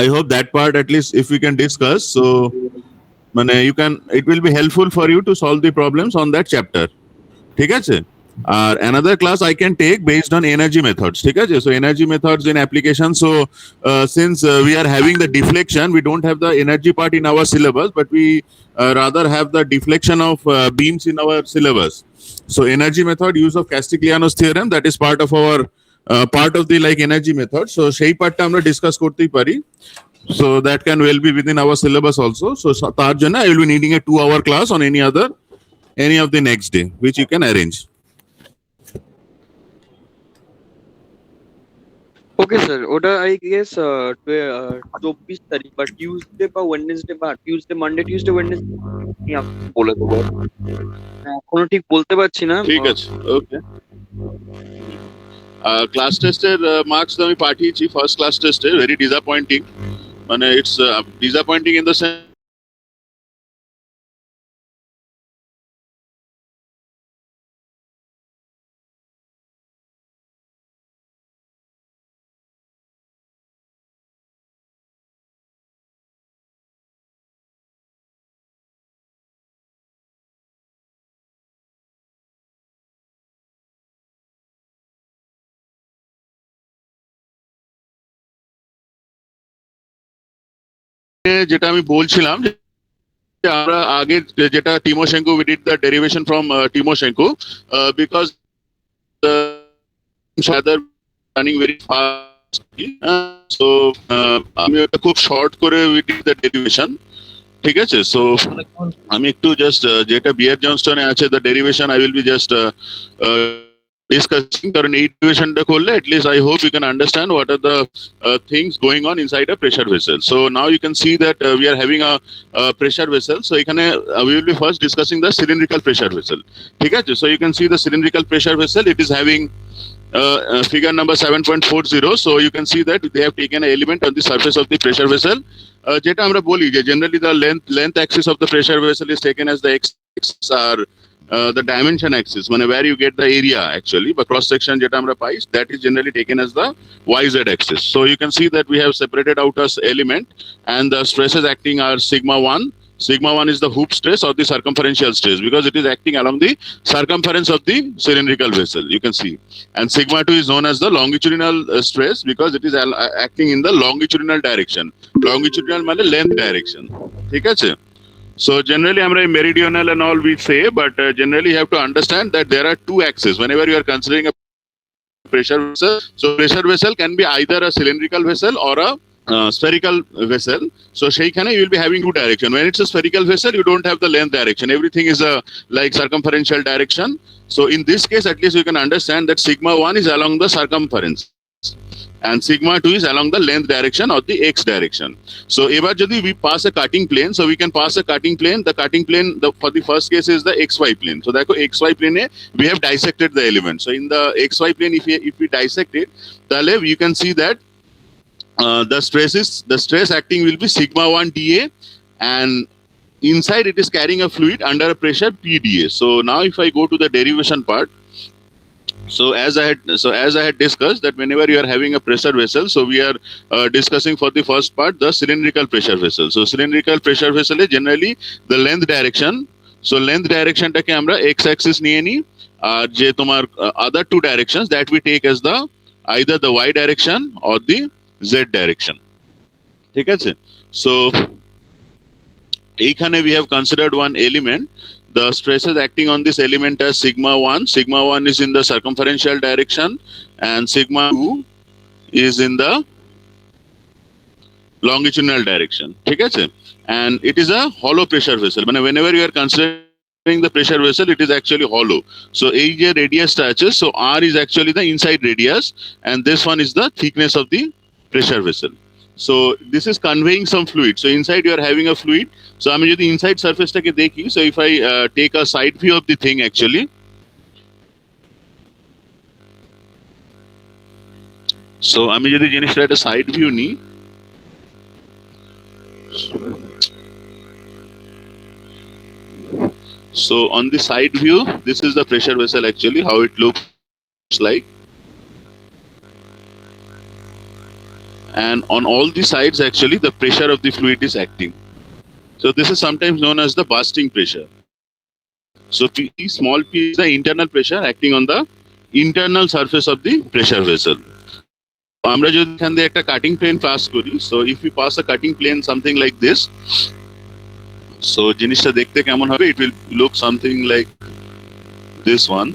I hope that part at least if we can discuss. So, you can. It will be helpful for you to solve the problems on that chapter. ঠিক আছে আর another class I can take based on energy methods ঠিক আছে so energy methods in application so since we are having the deflection we don't have the energy part in our syllabus but we rather have the deflection of beams in our syllabus so energy method use of Castigliano's theorem that is part of the like energy method so সেই পার্টটা আমরা discuss করতেই পারি so that can well be within our syllabus also so তার জন্য I will be needing a 2 hour class on any of the next day which you can arrange okay sir ওটা I guess 24 তারিখ বা Tuesday বা Wednesday বা Monday Tuesday Wednesday বলে দেবো এখনো ঠিক বলতে পারছি না ঠিক আছে ওকে ক্লাস টেস্টের মার্কস তো আমি পাঠিয়েছি ফার্স্ট ক্লাস টেস্টে ভেরি ডিসঅ্যাপয়েন্টিং মানে it's disappointing in the sense যেটা আমি বলছিলাম যে আমরা আগে যেটা Tymoshenko we did the derivation from Tymoshenko because other running very fast so আমি ওটা খুব শর্ট করে we did the derivation ঠিক আছে সো আমি একটু জাস্ট যেটা বিয়ার জনস্টনে আছে the derivation I will be just discussing কারণ এই ডেরিভেশনটা করলে at least I hope you can understand what are the things going on inside a pressure vessel so now you can see that we are having a pressure vessel so এখানে we will be first discussing the cylindrical pressure vessel ঠিক আছে so you can see the cylindrical pressure vessel it is having figure number 7.40 so you can see that they have taken an element on the surface of the pressure vessel যেটা আমরা বলি যে generally the length axis of the pressure vessel is taken as the x or the dimension axis where you get the area actually but cross section jeta amra pai that is generally taken as the yz axis so you can see that we have separated out as element and the stresses acting are sigma 1 is the hoop stress or the circumferential stress because it is acting along the circumference of the cylindrical vessel you can see and sigma 2 is known as the longitudinal stress because it is acting in the longitudinal direction longitudinal means length direction ঠিক আছে So generally, I'm meridional and all we say, but generally you have to understand that there are two axes. Whenever you are considering a pressure vessel, so pressure vessel can be either a cylindrical vessel or a spherical vessel. So Sheikhane, you will be having two direction. When it's a spherical vessel, you don't have the length direction. Everything is a like circumferential direction. So in this case, at least you can understand that sigma 1 is along the circumference. And sigma 2 is along the length direction or the x direction. So ever jodi we pass a cutting plane, so we can pass a cutting plane. The cutting plane for the first case is the xy plane. So dekho xy plane we have dissected the element. So in the xy plane, if we dissect it, then you can see that the stress acting will be sigma 1 dA, and inside it is carrying a fluid under a pressure PdA. So now if I go to the derivation part. So as I had discussed that whenever you are having a pressure vessel, so we are discussing for the first part the cylindrical pressure vessel. So cylindrical pressure vessel is generally the length direction. So length direction take আমরা x axis নিয়ে নি আর যে তোমার other two directions that we take as the either the y direction or the z direction. ঠিক আছে? So এইখানে we have considered one element. The stresses acting on this element as sigma 1. Sigma 1 is in the circumferential direction and sigma 2 is in the longitudinal direction. ঠিক আছে? And it is a hollow pressure vessel. Whenever you are considering the pressure vessel, it is actually hollow. So এই যে radius আছে, so R is actually the inside radius and this one is the thickness of the pressure vessel. So this is conveying some fluid. So inside you are having a fluid. So আমি যদি inside surface টাকে দেখি, so if I take a side view of the thing actually, so আমি যদি জিনিসটা একটা side view নিই, so on the side view, this is the pressure vessel actually, how it looks like. and on all the sides actually the pressure of the fluid is acting. So this is sometimes known as the bursting pressure. So P, small p is the internal pressure acting on the internal surface of the pressure vessel. আমরা যদি এখান দিয়ে একটা cutting plane pass করি, so if we pass a cutting plane something like this, so জিনিসটা দেখতে কেমন হবে, it will look something like this one.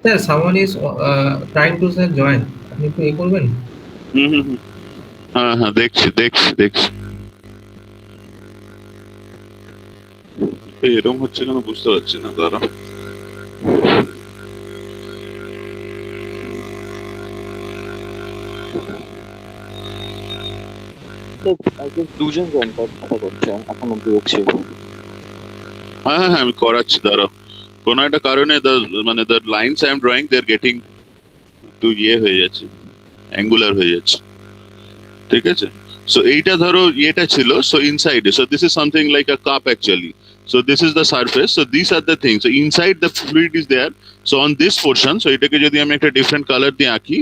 Sir, someone is trying to say join. আপনি একটু এ করবেন? হ্যাঁ দেখছি। এরকম হচ্ছে কেন বুঝতে পারছি না, দাঁড়া। দুজন জয়েন কথা করছে এখন অব্দি হচ্ছে। হ্যাঁ আমি করাচ্ছি, দাঁড়াও। কোন একটা কারণে মানে the lines I am drawing they are getting two হয়ে যাচ্ছে, অ্যাঙ্গুলার হয়ে যাচ্ছে, ঠিক আছে। সো এইটা ধরো এটা ছিল, সো ইনসাইডে, so this is something like a cup actually. So this is the surface. So these are the things. So inside the fluid is there. So on this portion, so এটাকে যদি আমি একটা different color দিয়ে আঁকি,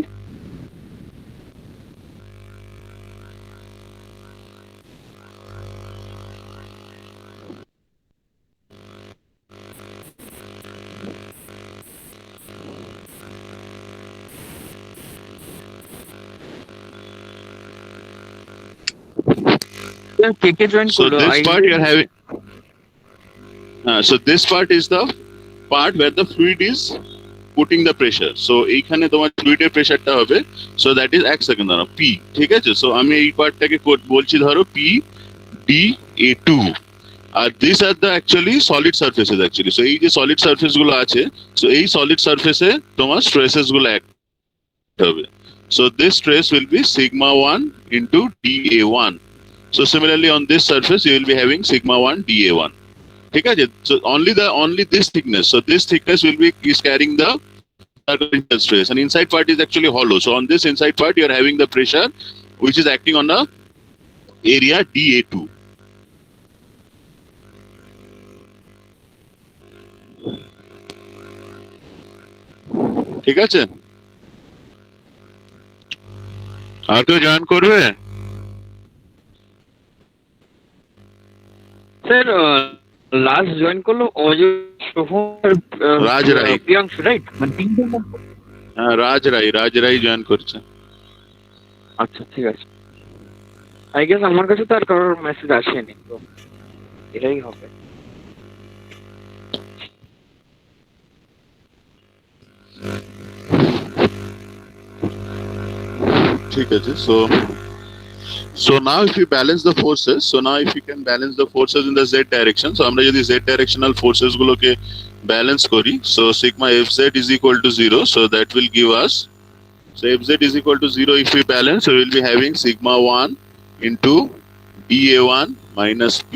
কে join so করলো? this part you are having. So this part is the part where the fluid is putting the pressure. So এইখানে তোমার ফ্লুইডের প্রেসারটা হবে, so that is এক সেকেন্ড দাঁড়াও, P, ঠিক আছে। সো আমি এই পার্টটাকে বলছি ধরো PdA2, আর this are the actually solid surfaces actually. So এই যে সলিড সারফেস গুলো আছে, সো এই সলিড সারফেসে তোমার স্ট্রেসেস গুলো অ্যাক্ট হবে। So this stress will be sigma 1 into dA1. So similarly on this surface you will be having sigma 1 dA1. ঠিক আছে। So only this thickness. So this thickness is carrying the circumferential stress, and inside part is actually hollow. So on this inside part you are having the pressure which is acting on the area dA2. ঠিক আছে, আর কেউ join করবে? Sir last join করলো রাজ রায়, Priyanshu, right? মানে তিনজন। হ্যাঁ রাজ রায় join করছে। আচ্ছা ঠিক আছে। আই গেস আমার কাছে তো আর কারোর মেসেজ আসেনি, তো এটাই হবে। ঠিক আছে। So now if you balance the forces, so now if you can balance the forces in the z direction, so আমরা যদি z directional forces গুলোকে balance করি, so sigma fz is equal to 0, so that will give us, so fz is equal to 0 if we balance, so we will be having sigma 1 into dA1 minus p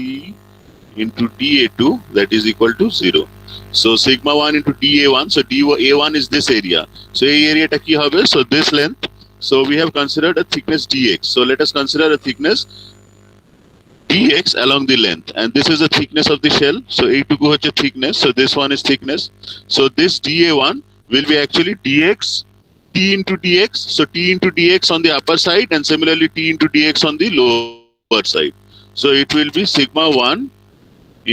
into dA2, that is equal to 0. So sigma 1 into dA1, so dA1 is this area, so এই এরিয়াটা কি হবে, so this length. So we have considered a thickness dx. So let us consider a thickness dx along the length, and this is the thickness of the shell. So এইটুকু হচ্ছে thickness. So this one is thickness. So this dA1 will be actually dx, t into dx. So t into dx on the upper side, and similarly t into dx on the lower side. So it will be sigma 1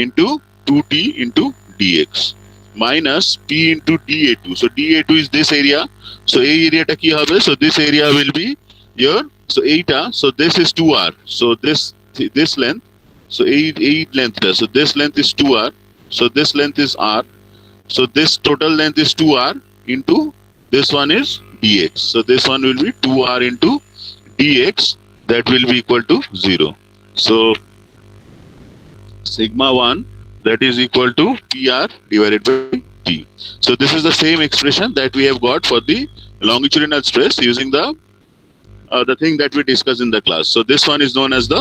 into 2t into dx minus p into dA2. So dA2 is this area. So এই এরিয়াটা কি হবে? So this area will be here. So এইটা, so this is 2r. So this length, so এই lengthটা, so this length is 2r. So this length is r. So this total length is 2r into this one is dx. So this one will be 2r into dx, that will be equal to 0. So sigma 1, that is equal to PR divided by T. So this is the same expression that we have got for the longitudinal stress using the the thing that we discussed in the class. So this one is known as the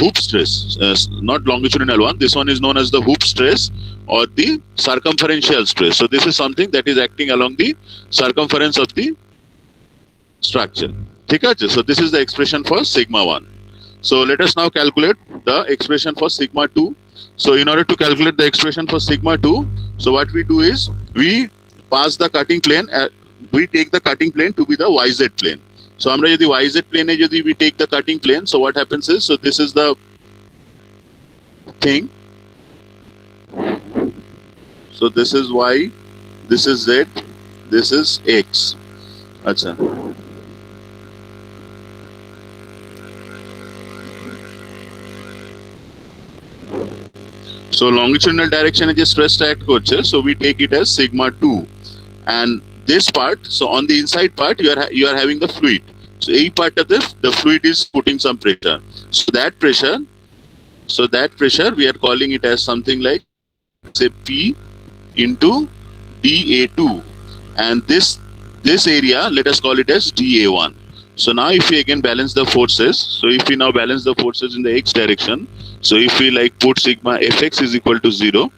hoop stress, not longitudinal one. This one is known as the hoop stress or the circumferential stress. So this is something that is acting along the circumference of the structure. Okay? So this is the expression for sigma 1. So let us now calculate the expression for sigma 2. So in order to calculate the expression for sigma 2, so what we do is we pass the cutting plane, we take the cutting plane to be the YZ plane. So amra jodi YZ plane e jodi we take the cutting plane, so what happens is, so this is the thing. So this is Y, this is Z, this is X. Acha. So longitudinal direction is stress act korche, so we take it as sigma 2. And this part, so on the inside part you are having the fluid. So a part of the fluid is putting some pressure. So that pressure we are calling it as something like, say, P into dA2, and this area, let us call it as dA1. So now if we again balance the forces, so if we now balance the forces in the x direction, so if we like put sigma fx is equal to 0,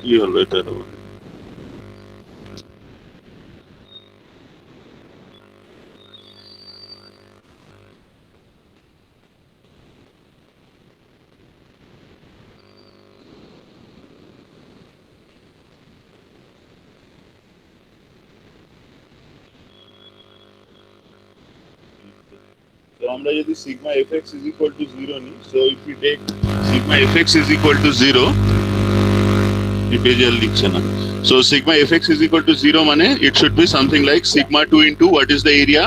কি হলো এটা? So আমরা যদি sigma fx is equal to 0 নি, so if we take sigma fx is equal to 0, so sigma fx is equal to 0 mane it should be something like sigma 2 into what is the area,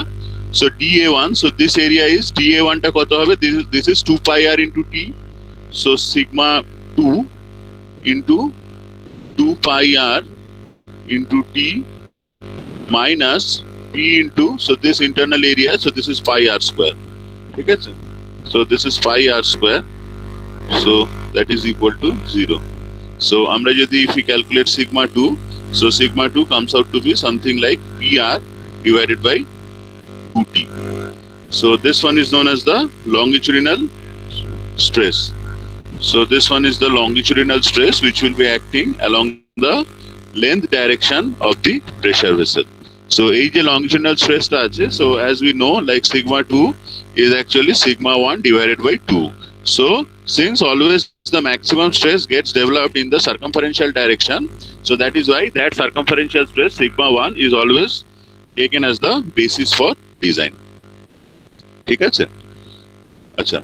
so dA1. So this area is dA1 ta koto hobe, this is 2 pi r into t, so sigma 2 into 2 pi r into t minus p into, so this internal area, so this is pi r square. Okay, so this is pi r square, so that is equal to 0. So amra jodi if we calculate sigma 2, so sigma 2 comes out to be something like PR divided by 2t. So this one is known as the longitudinal stress. So this one is the longitudinal stress which will be acting along the length direction of the pressure vessel. So ei je longitudinal stress ta ache, so as we know, like sigma 2 is actually sigma 1 divided by 2. So since always the maximum stress gets developed in the circumferential direction, so that is why that circumferential stress sigma 1 is always taken as the basis for design. ঠিক আছে? আচ্ছা,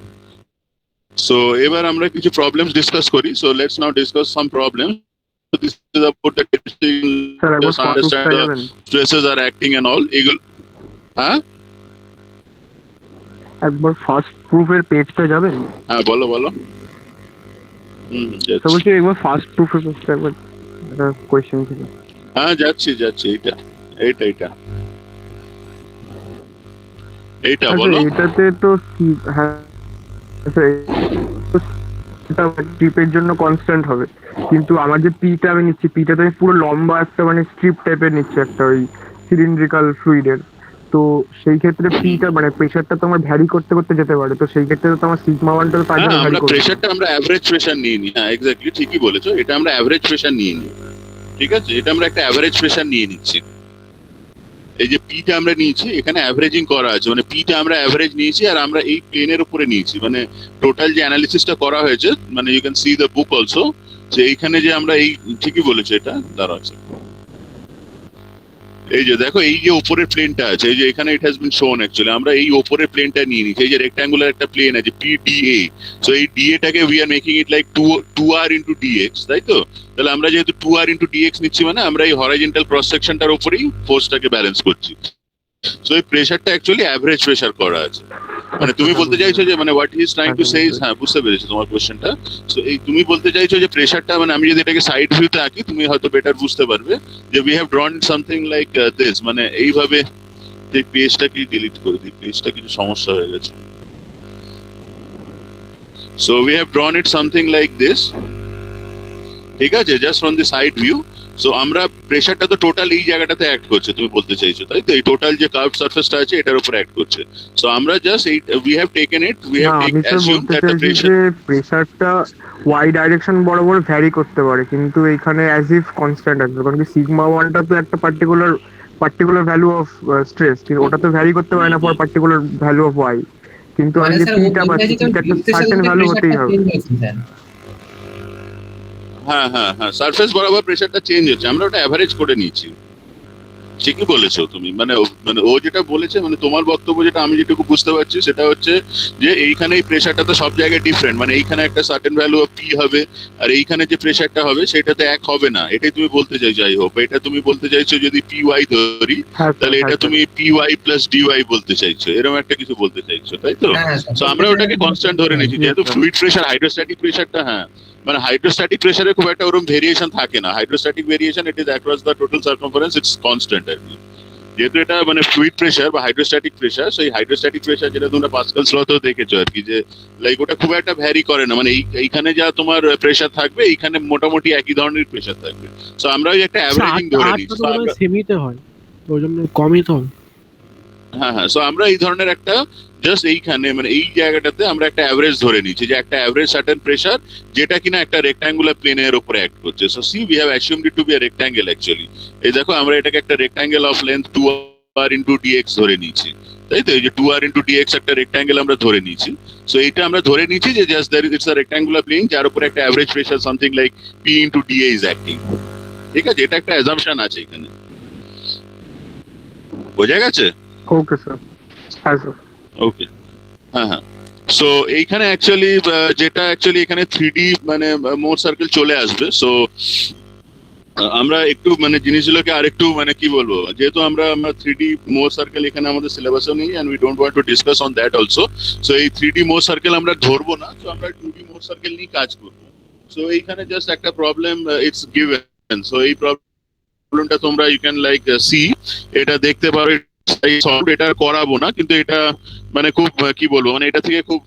so এবার আমরা কিছু problems discuss করি. So let's now discuss some problems. So this is about the just understand the stresses are acting and all. হ্যাঁ, একবার first প্রুফের পেজটা যাবেন? হ্যাঁ বলো বলো। তো বলছি একবার ফার্স্ট প্রুফের পেজটা একবার একটা কোশ্চেন ছিল। হ্যাঁ যাচ্ছি এইটা বলো। এটাতে তো হ্যাঁ এটা ট্রিপের জন্য কনস্ট্যান্ট হবে, কিন্তু আমার যে পিটা আমি নিচ্ছি, পিটাতে আমি পুরো লম্বা একটা মানে স্ট্রিপ টাইপের নিচ্ছি, একটা ওই সিলিন্ড্রিক্যাল ফ্লুইডের। তো সেই ক্ষেত্রে পিটা মানে প্রেসারটা তো আমার ভ্যারি করতে করতে যেতে পারে, তো সেই ক্ষেত্রে তো আমার সিগমা 1টা তো তার জন্য ভ্যারি করবে। প্রেসারটা আমরা এভারেজ প্রেসার নিয়ে নিই। হ্যাঁ এক্স্যাক্টলি ঠিকই বলেছো, এটা আমরা এভারেজ প্রেসার নিয়ে নিই। ঠিক আছে, এটা আমরা একটা এভারেজ প্রেসার নিয়ে নিচ্ছি। এই যে পিটা আমরা নিয়েছি এখানে অ্যাভারেজিং করা আছে, মানে পিটা আমরা অ্যাভারেজ নিয়েছি আর আমরা এই প্লেনের উপরে নিয়েছি, মানে টোটাল যে অ্যানালিসিসটা করা হয়েছে, মানে you can see the book also, যে এইখানে যে আমরা এই ঠিকই বলেছো, এটা দাঁড়া আছে এই যে দেখো এই যে উপরের প্লেনটা আছে, এই যে এখানে ইট হ্যাজ বিন শোন অ্যাকচুয়ালি, আমরা এই উপরের প্লেনটা নিয়ে নিচ্ছি, এই যে রেক্টাঙ্গুলার একটা প্লেন আছে PDA। সো এই DA টাকে we are making it like 2r into DX, তাই তো? তাহলে আমরা যেহেতু 2r ইন্টু DX নিচ্ছি, মানে আমরা এই হরাইজন্টাল ক্রস সেকশনটার উপরেই ফোর্সটাকে ব্যালেন্স করছি। সো এই প্রেসারটা অ্যাকচুয়ালি অ্যাভারেজ প্রেসার করা আছে। মানে তুমি বলতে চাইছো যে মানে what he is trying to say is, হ্যাঁ বুঝতে পেরেছি তোমার কোশ্চেনটা। সো এই তুমি বলতে চাইছো যে প্রেসারটা, মানে আমি যদি এটাকে সাইড ভিউতে আঁকি তুমি হয়তো বেটার বুঝতে পারবে যে we have ড্রন something like this, মানে এইভাবে। যে পেজটা কি ডিলিট করে দিই, পেজটা কিছু সমস্যা হয়ে গেছে। So we have ড্রন it something like this, ঠিক আছে, just from the side view. So আমরা প্রেসারটা তো টোটাল এই জায়গাটাতে অ্যাক্ট করছে তুমি বলতে চাইছো, তাই তো? এই টোটাল যে কার্ভ সারফেসটা আছে এটার উপর অ্যাক্ট করছে। সো আমরা জাস্ট এই we have taken it, we have আমি তো অ্যাজিউমড বলতে দ্যাট দ্য চাইছি প্রেসার, যে প্রেসারটা ওয়াই ডাইরেকশন বরাবর ভ্যারি করতে পারে, কিন্তু এখানে অ্যাজ ইফ কনস্ট্যান্ট আসবে, কারণ কি সিগমা ওয়ানটা তো একটা পার্টিকুলার ভ্যালু অফ স্ট্রেস, কিন্তু ওটা তো ভ্যারি করতে পারে না for particular value of Y. কিন্তু আমি যে পিটা পাচ্ছি, পিটা একটা সার্টেন ভ্যালু হতেই হবে। হ্যাঁ হ্যাঁ হ্যাঁ, সারফেস বরাবর প্রেসারটা চেঞ্জ হচ্ছে, আমরা ওটা অ্যাভারেজ করে নিয়েছি। ঠিকই বলেছো তুমি, মানে মানে ও যেটা বলেছে, মানে তোমার বক্তব্য যেটা আমি যেটুকু বুঝতে পারছি সেটা হচ্ছে যে এইখানে এই প্রেসারটা তো সব জায়গায় ডিফারেন্ট, মানে এইখানে একটা সার্টেন ভ্যালু অফ পি হবে, আর এইখানে যে প্রেসারটা হবে সেটা তো এক হবে না, এটাই তুমি বলতে চাইছো। আই হোপ এটা তুমি বলতে চাইছো যদি PY ধরি, তাহলে এটা তুমি PY প্লাস DY বলতে চাইছো, এরকম একটা কিছু বলতে চাইছো, তাই তো? তো আমরা ওটাকে কনস্ট্যান্ট ধরে নিয়েছি, যেহেতু ফ্লুইড প্রেসার, হাইড্রোস্ট্যাটিক প্রেসারটা, হ্যাঁ মানে হাইড্রোস্ট্যাটিক প্রেসারে খুব একটা ওরকম ভেরিয়েশন থাকে না। Hydrostatic variation it is across the total circumference, it's constant আর কি। যেহেতু এটা মানে ফ্লুইড প্রেসার বা হাইড্রোস্ট্যাটিক প্রেসার, সেই হাইড্রোস্ট্যাটিক প্রেসার যেটা তোমরা পাস্কালস লতেও দেখেছো আর কি, যে লাইক ওটা খুব একটা ভ্যারি করে না, মানে এইখানে যা তোমার প্রেসার থাকবে এইখানে মোটামুটি একই ধরনের প্রেসার থাকবে। সো আমরা ওই একটা অ্যাভারেজিং ধরে নিচ্ছি। সেমিতে হয়, ওই জন্য কমই তো। হ্যাঁ হ্যাঁ, সো আমরা এই ধরনের একটা জাস্ট এইখানে মানে এই জায়গাটাতে আমরা একটা অ্যাভারেজ ধরে নিচ্ছি, যে একটা অ্যাভারেজ সার্টেন প্রেসার যেটা কিনা একটা রেক্ট্যাঙ্গুলার প্লেনের উপরে অ্যাক্ট করছে। So see we have assumed it to be a rectangle actually. এই দেখো আমরা এটাকে একটা rectangle of length 2r into DX ধরে নিয়েছি, তাই তো? এই যে 2r ইন্টু DX একটা রেক্ট্যাঙ্গেল আমরা ধরে নিয়েছি। সো এইটা আমরা ধরে নিয়েছি যে just there it's a rectangular plane যার উপরে একটা average pressure something like P into DA is acting, ঠিক আছে? এটা একটা অ্যাজাম্পশন আছে এখানে, বোঝা গেছে? ওকে স্যার, হ্যাঁ স্যার। ওকে, হ্যাঁ হ্যাঁ। সো এইখানে অ্যাকচুয়ালি যেটা অ্যাকচুয়ালি এখানে 3D মানে মোর সার্কেল চলে আসবে। সো আমরা একটু মানে জিনিসগুলোকে আরেকটু মানে কি বলবো, যেহেতু আমরা 3D মোর সার্কেল এখানে আমাদের সিলেবাসও নেই, and we don't want to discuss on that also. So এই 3D মোর সার্কেল আমরা ধরবো না, তো আমরা 2D মোর সার্কেল নিয়ে কাজ করবো। সো এইখানে জাস্ট একটা প্রবলেম ইটস গিভেন। সো এই প্রবলেমটা তোমরা ইউ ক্যান লাইক সি, এটা দেখতে পারো, এটা করাবো না, কিন্তু এটা মানে খুব কি বলবো, মানে এটা থেকে খুব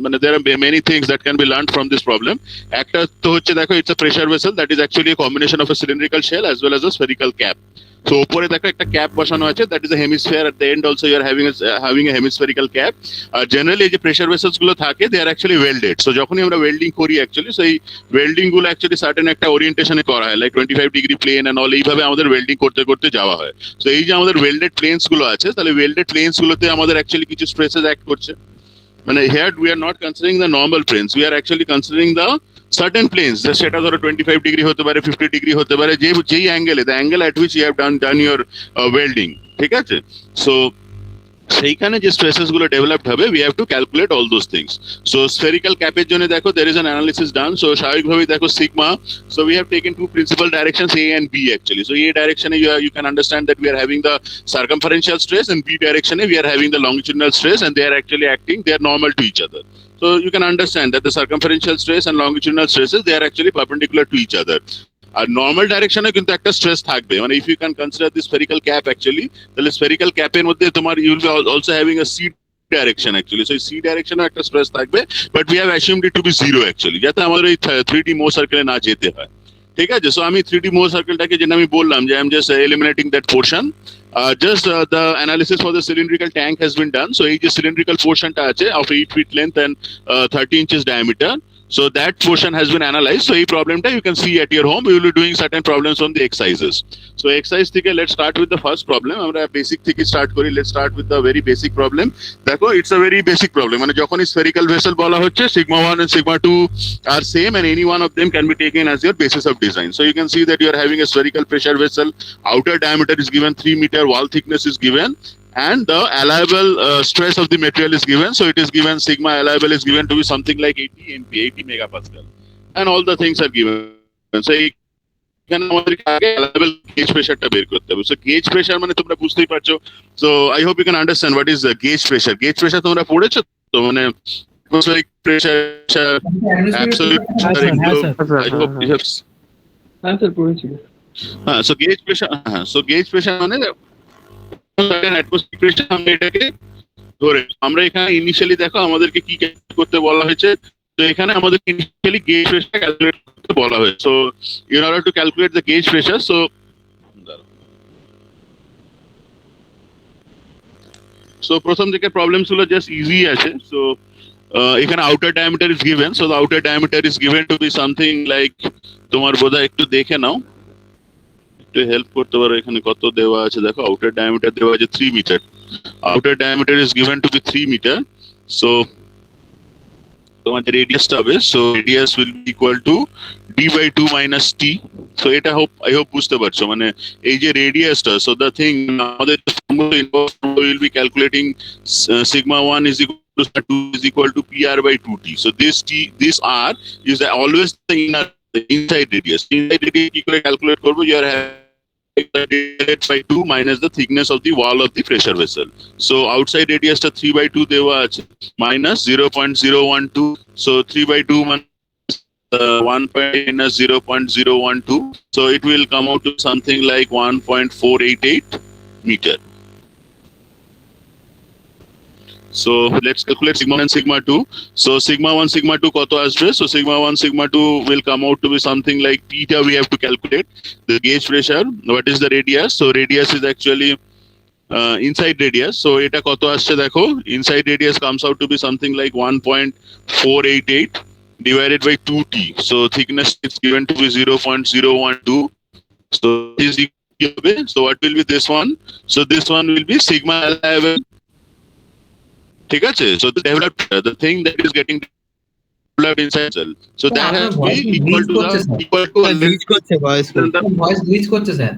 মানে there are many things that can be learned from this problem. একটা তো হচ্ছে দেখো, it's a pressure vessel that is actually a combination of a cylindrical shell as well as a spherical cap. So উপরে দেখো একটা cap বসানো আছে, that is a hemisphere, at the end also you are having a hemispherical cap. Generally এই যে pressure vessels গুলো থাকে they are actually welded. So যখনই আমরা welding করি actually, so এই welding গুলো actually certain একটা orientation এ করা হয়, like 25 degree plane and all, এইভাবে আমাদের welding করতে করতে যাওয়া হয়। So এই যে আমাদের welded planes গুলো আছে, তাহলে welded planes গুলোতে আমাদের actually কিছু stresses act করছে। মানে here we are not considering the normal planes, we are actually considering the certain planes, সেটা ধরো 25 ডিগ্রি হতে পারে, 50 ডিগ্রি হতে পারে, যেই অ্যাঙ্গেলে, the angle at which you have done your welding, ঠিক আছে? সো সেইখানে যে স্ট্রেসেস গুলো ডেভেলপড হবে, we have to calculate all those things. So spherical cap এর জন্য দেখো there is an analysis done. So স্বাভাবিকভাবেই দেখো sigma, so we have taken two principal directions, A and B actually. So A direction you can understand that we are having the circumferential stress, and B direction we are having the longitudinal stress, and they are actually acting, they are normal to each other. So you can understand that the circumferential stress and longitudinal stresses, they are actually perpendicular to each other. আর normal ডাইরেকশনে কিন্তু একটা stress থাকবে, মানে if you can consider this spherical cap actually, তাহলে spherical ক্যাপের মধ্যে তোমার you will be also having a C direction actually. So C ডাইরেকশনে একটা স্ট্রেস থাকবে, but we have assumed it to be zero actually, যাতে আমাদের এই 3D মোর সার্কেলে না যেতে হয়, ঠিক আছে? সো আমি 3D মোর সার্কেলটাকে যেটা আমি বললাম যে I am just eliminating that portion, just the analysis for the cylindrical tank has been done. So এই যে cylindrical portionটা আছে of 8 feet length and 30 inches diameter, So that portion has been analyzed. So এই প্রবলেমটা you can see at your home. We will be doing certain problems on the exercises. So exercise থেকে let's start with the first problem. আমরা basic থেকে start করি. Let's start with the very basic problem. দেখো it's a very basic problem. মানে যখনই spherical vessel বলা হচ্ছে sigma 1 and sigma 2 are same and any one of them can be taken as your basis of design. So you can see that you are having a spherical pressure vessel. Outer diameter is given 3 meter. Wall thickness is given. And the allowable stress of the material is given. So it is given sigma allowable is given to be something like 80 MPa, 80 megapascal. And all the things are given. So এখানে আমাদেরকে আগে allowable gauge pressure টা বের করতে হবে। So gauge pressure মানে তোমরা বুঝতেই পারছো। So I hope you can understand what is gauge pressure. Gauge pressure তোমরা পড়েছো তো মানে atmospheric pressure, absolute pressure. I hope you have. হ্যাঁ স্যার পড়েছি। হ্যাঁ, so gauge pressure, হ্যাঁ, so gauge pressure মানে atmospheric pressure আমরা এটাকে ধরে আমরা এখানে ইনিশিয়ালি দেখো আমাদেরকে কি করতে বলা হয়েছে। তো এখানে আমাদের ইনিশিয়ালি গেজ প্রেসার ক্যালকুলেট করতে বলা হয়েছে। So in order to calculate the gauge pressure, so প্রথম দিকে প্রবলেমস গুলো জাস্ট ইজি আছে। সো এখানে outer diameter is given. So the outer diameter is given to be something like, তোমার বোধহয় একটু দেখে নাও, একটু হেল্প করতে পারো। এখানে কত দেওয়া আছে দেখো, আউটার ডায়ামিটার দেওয়া আছে 3 metre. Outer diameter is given to be 3 metre. So তোমাদের রেডিয়াসটা হবে, so radius will be equal to d/2 minus t। So এটা আই হোপ বুঝতে পারছো, মানে এই যে রেডিয়াসটা, সো দ্য থিং আমাদের will be calculating sigma 1 is equal to 2 is equal to pr/2t. So this r is always the inside radius. Inside radius কি করে ক্যালকুলেট করব? You are divided by 2 minus the thickness of the wall of the pressure vessel. So outside radius টা 3/2 দেওয়া আছে minus 0.012. So 3/2 minus 1 minus 0.012. So it will come out to something like 1.488 meter. So let's calculate sigma 1 and sigma 2. So sigma 1, sigma 2 কত আসবে? So sigma 1, sigma 2 will come out to be something like theta. We have to calculate the gauge pressure. What is the radius? So radius is actually inside radius. So এটা কত আসছে দেখো, inside radius comes out to be something like 1.488 divided by 2t. So thickness is given to be 0.012. So is equal. So what will be this one? So this one will be sigma 11. ঠিক আছে? So the thing that is getting developed inside cell, so that has to be equal to voice glitch করছে sir.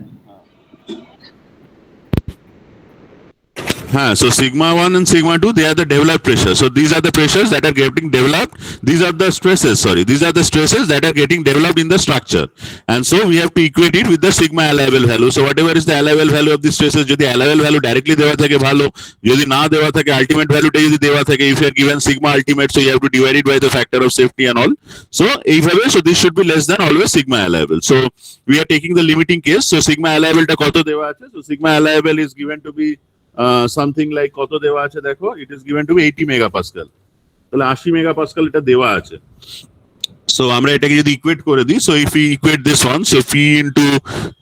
So sigma 1 and sigma 2, they are the developed pressure. So these are the pressures that are getting developed. These are the stresses, these are the stresses that are getting developed in the structure. And so we have to equate it with the sigma allowable value. So whatever is the allowable value of the stresses, যদি allowable value directly দেওয়া থাকে ভালো, যদি না দেওয়া থাকে ultimate value টা যদি দেওয়া থাকে, if you are given sigma ultimate, so you have to divide it by the factor of safety and all. So এইভাবে, so this should be less than always sigma allowable. So we are taking the limiting case. So sigma allowable টা কত দেওয়া আছে? So sigma allowable is given to be something like কত দেওয়া আছে দেখো, it is given to be 80 megapascal. তাহলে 80 megapascal এটা দেওয়া আছে। So আমরা এটাকে যদি ইকুয়েট করে দিই, so if we equate this one, so p into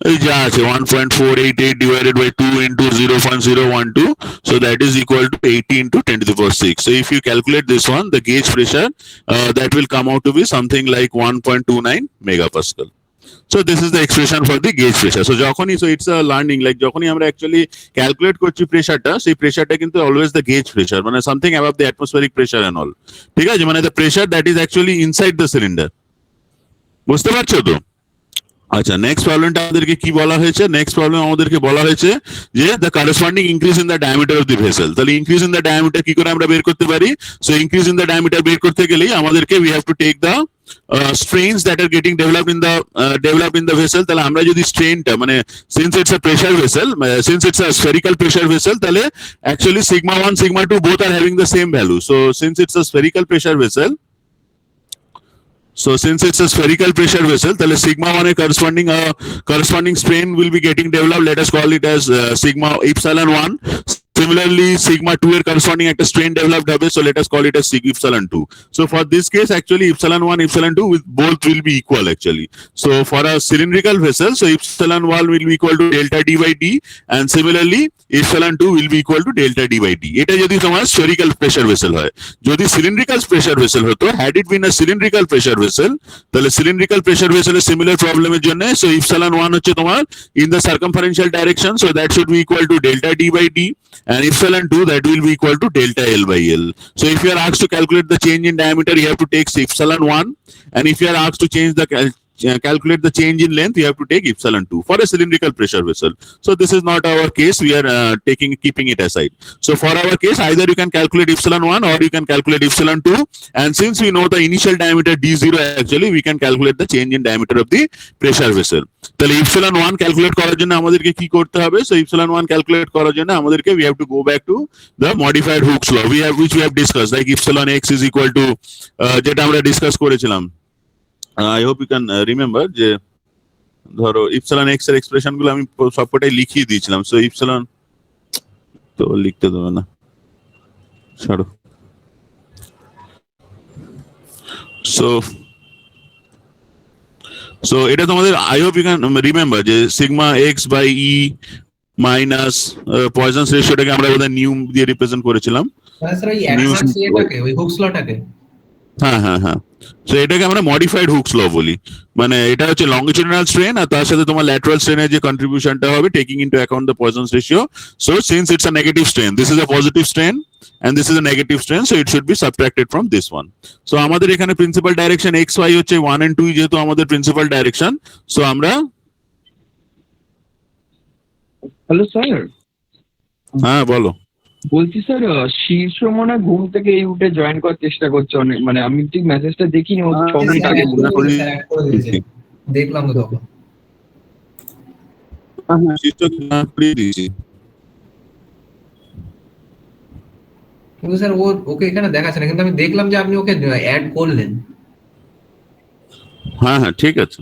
এই যা আছে 1.488 divided by 2 into 0.012, so that is equal to 80 into 10 to the power 6. So if you calculate this one, the gauge pressure that will come out to be something like 1.29 megapascal. So this is the expression for the gauge pressure. So যখনই, so it's a learning, like যখনই আমরা actually calculate করছি প্রেসারটা, সেই প্রেসারটা কিন্তু always the gauge pressure, মানে something above the atmospheric pressure and all, ঠিক আছে? মানে the pressure that is actually inside the cylinder. বুঝতে পারছো তো? আচ্ছা, নেক্সট প্রবলেমটা আমাদেরকে কি বলা হয়েছে? নেক্সট প্রবলেম আমাদেরকে বলা হয়েছে যে the corresponding increase in the diameter of the vessel. তাহলে ইনক্রিজ ইন দ্য ডায়ামিটার কি করে আমরা বের করতে পারি? So increase in the diameter বের করতে গেলেই আমাদেরকে we have to take the strains that are getting developed in the vessel. তাহলে আমরা যদি স্ট্রেনটা, মানে since it's a pressure vessel, since it's a spherical pressure vessel, তাহলে actually sigma 1, sigma 2 both are having the same value. So since it's a spherical pressure vessel, তাহলে sigma 1 corresponding strain will be getting developed. Let us call it as sigma epsilon 1. Similarly, sigma 2 এর corresponding একটা strain developed হবে, so let us call it as sig epsilon 2. So for this case, actually epsilon 1, epsilon 2 with both will be equal actually. So for a cylindrical vessel, so epsilon 1 will be equal to delta d by d, and similarly epsilon 2 will be equal to delta d by d. এটা যদি তোমার spherical pressure vessel হয়, যদি cylindrical pressure vessel হতো, had it been a cylindrical pressure vessel, তাহলে cylindrical pressure vessel এর similar problem এর জন্য, so epsilon 1 হচ্ছে তোমার in the circumferential direction, so that should be equal to delta d by d, and epsilon 2 that will be equal to delta L by L. So if you are asked to calculate the change in diameter, you have to take epsilon 1, and if you are asked to change the calculate the change in length, you have to take epsilon 2 for a cylindrical pressure vessel. So this is not our case, we are keeping it aside. So for our case, either you can calculate epsilon 1 or you can calculate epsilon 2, and since we know the initial diameter d0, actually we can calculate the change in diameter of the pressure vessel. তাহলে epsilon 1 calculate করার জন্য আমাদেরকে কি করতে হবে? So epsilon 1 calculate করার জন্য আমাদেরকে we have to go back to the modified Hooke's law which we have discussed, like epsilon x is equal to যেটা আমরা ডিসকাস করেছিলাম, I hope you can remember, যে ধরো epsilon x এর expression গুলো আমি সবকটাই লিখিয়ে দিয়েছিলাম। So epsilon তো লিখতে দেবে না, ছাড়ো। So এটা তোমাদের I hope you can remember যে sigma x by e minus Poisson's রেশিওটাকে আমরা বোধহয় নিউ দিয়ে রিপ্রেজেন্ট করেছিলাম। স্যার এই অ্যাডভান্স এটাকে ওই হুকস লটাকে, হ্যাঁ তো এটাকে আমরা মডিফাইড হুকস ল বলি। মানে এটা হচ্ছে লংগিটিউডিনাল স্ট্রেন আর তার সাথে তোমার ল্যাটারাল স্ট্রেনের যে কন্ট্রিবিউশনটা হবে taking into account the Poisson's ratio. So since it's a negative strain, this is a positive strain and this is a negative strain, so it should be subtracted from this one. So আমাদের এখানে principal direction x y হচ্ছে 1 and 2 যেহেতু আমাদের principal direction, so আমরা hello sir, হ্যাঁ বলো। বলছি sir শীর্ষ মনে হয় ঘুম থেকে এই উঠে জয়েন করার চেষ্টা করছে অনেক, মানে আমি ঠিক মেসেজটা দেখিনি, ও 6 মিনিট আগে দেখলাম তো তখন। হ্যাঁ শীর্ষক না করে দিয়েছি, কিন্তু স্যার ওকে এখানে দেখাচ্ছে না, কিন্তু আমি দেখলাম যে আপনি ওকে অ্যাড করলেন। হ্যাঁ ঠিক আছে।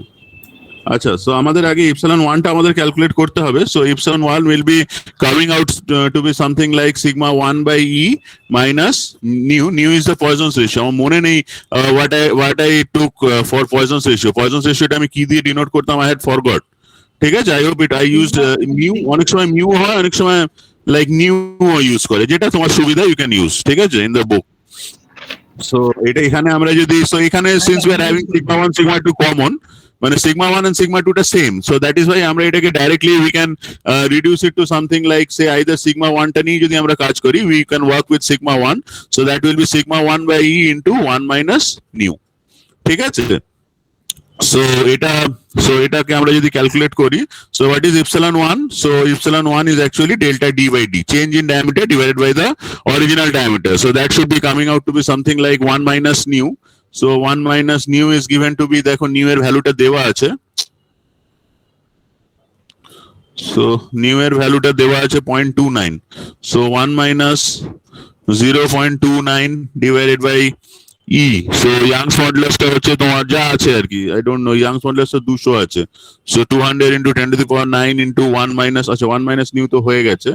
আচ্ছা, সো আমাদের আগে epsilon 1 টা আমাদের ক্যালকুলেট করতে হবে। So epsilon 1 will be coming out to be something like sigma 1 by e minus nu is the Poisson's ratio. আমার মনে নেই what I took for Poisson's ratio. Poisson's ratio টা আমি কি দিয়ে ডিনোট করতাম, I had forgot. ঠিক আছে, I hope I used mu, অনেক সময় mu হয়, অনেক সময় like nu ইউজ করে, যেটা তোমার সুবিধা you can use, ঠিক আছে, in the book. So এটা এখানে আমরা যদি, so এখানে since we are having sigma 1 sigma 2 common, মানে sigma 1 and sigma 2 টা same, so that is why আমরা এটাকে directly we can reduce it to something like say either sigma 1 টা নিয়ে যদি আমরা কাজ করি, we can work with sigma 1, so that will be sigma 1 by e into 1 minus nu, ঠিক আছে। so এটাকে আমরা যদি ক্যালকুলেট করি, so what is epsilon 1? So epsilon 1 is actually delta d by d, change in diameter divided by the original diameter, so that should be coming out to be something like 1 minus nu. So 1 minus nu is given to be, দেখো nu এর ভ্যালুটা দেওয়া আছে, so nu এর ভ্যালুটা দেওয়া আছে 0.29, so 1 minus 0.29 divided by e, so Young's modulus টা হচ্ছে তোমার যা আছে আর কি, I don't know, Young's modulus তো 200 আছে, so 200 into 10 to the power 9 into 1 minus, আচ্ছা 1 minus nu তো হয়ে গেছে,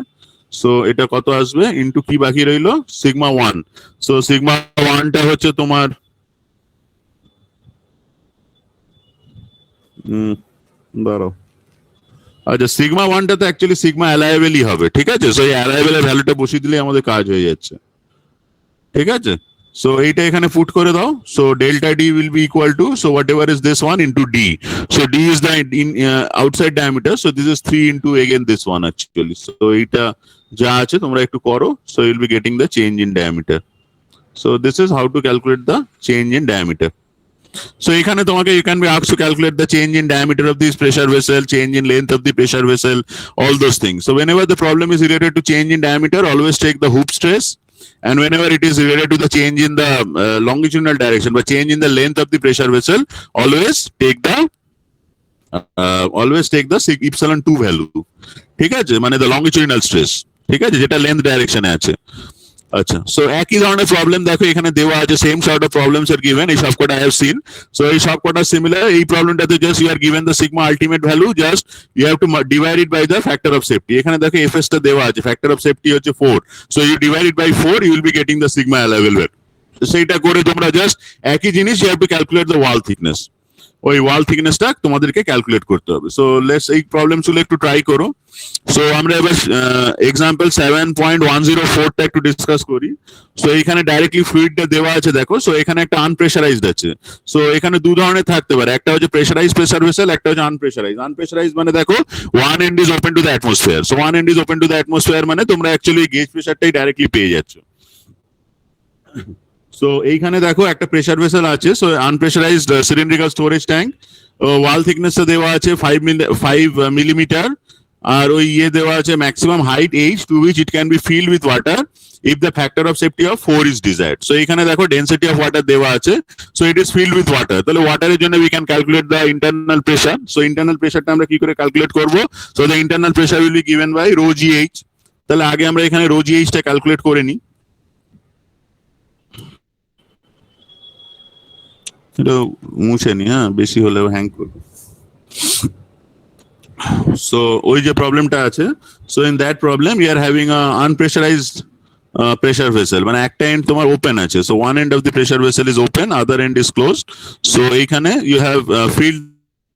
so এটা কত আসবে ইনটু কি বাকি রইলো sigma 1, so sigma 1 টা হচ্ছে তোমার দাঁড়াও, আচ্ছা সিগমা 1 টা তো অ্যাকচুয়ালি সিগমা অ্যালাইভেলই হবে, ঠিক আছে, সো এই অ্যালাইভেলের ভ্যালুটা বসিয়ে দিলে আমাদের কাজ হয়ে যাচ্ছে, ঠিক আছে। সো এইটা এখানে পুট করে দাও, so delta D will be equal two, so what ever is this one into D, so D is the outside diameter, so this is 3 into again this one actually, so এইটা যা আছে তোমরা একটু করো, so you'll be getting the change in diameter. So this is how to calculate the change in diameter. So এখানে তোমাকে you can be asked to calculate the change in diameter of this pressure vessel, change in length of the pressure vessel, all those things. So whenever the problem is related to change in diameter, always take the hoop stress, and whenever it is related to the change in the longitudinal direction but change in the length of the pressure vessel, always take the epsilon 2 value, ঠিক আছে, মানে the longitudinal stress, ঠিক আছে, যেটা length direction এ আছে। আচ্ছা, so একই ধরনের প্রবলেম দেখো এখানে দেওয়া আছে, same sort of problems are given, এই সবকটা আই হ্যাভ সিন। সো এই সবকটা সিমিলার, এই প্রবলেমটাতে just you are given the sigma ultimate value, just you have to divide it by the factor of safety. এখানে দেখো এফএস টা দেওয়া আছে, ফ্যাক্টর অফ সেফটি হচ্ছে 4, so you divide it by 4, you will be getting the sigma অ্যালাইভেল value. সেইটা করে তোমরা জাস্ট একই জিনিস, you have to calculate the wall thickness, ওই ওয়াল থিকনেসটা তোমাদেরকে ক্যালকুলেট করতে হবে। সো লেটস এই প্রবলেমস গুলো একটু ট্রাই করো। সো আমরা এবার এক্সাম্পল 7.104 টা একটু ডিসকাস করি। সো এখানে ডাইরেক্টলি ফ্লুইডটা দেওয়া আছে দেখো, সো এখানে একটা আনপ্রেসারাইজড আছে। সো এখানে দু ধরনের থাকতে পারে, একটা হচ্ছে প্রেসারাইজ প্রেসার ভেসেল, একটা হচ্ছে আনপ্রেসারাইজ। আনপ্রেসারাইজ মানে দেখো one end is open to the atmosphere, so one end is open to the atmosphere মানে তোমরা অ্যাকচুয়ালি গেজ প্রেসারটাই ডাইরেক্টলি পেয়ে যাচ্ছ। সো এইখানে দেখো একটা প্রেসার ভেসেল আছে, so unpressurized cylindrical storage tank, wall থিকনেসটা দেওয়া আছে 5 মিলিমিটার, আর ওই ইয়ে দেওয়া আছে maximum height h to which it can be filled with water if the factor of safety of 4 is desired. So এখানে দেখো ডেনসিটি অফ ওয়াটার দেওয়া আছে, so it is filled with water. তাহলে ওয়াটারের জন্য we can calculate the internal pressure. So internal প্রেসারটা আমরা কি করে calculate করব? So the internal pressure will be given by rho gh. তাহলে আগে আমরা এখানে rho gh টা ক্যালকুলেট করে নিই। এটা মুছে নি, হ্যাঁ বেশি হলেও হ্যাং করবে। সো ওই যে প্রবলেমটা আছে, so in that problem you are having a unpressurised pressure vessel, মানে একটা এন্ড তোমার ওপেন আছে, so one end of the pressure vessel is open, other end is closed. So এইখানে you have filled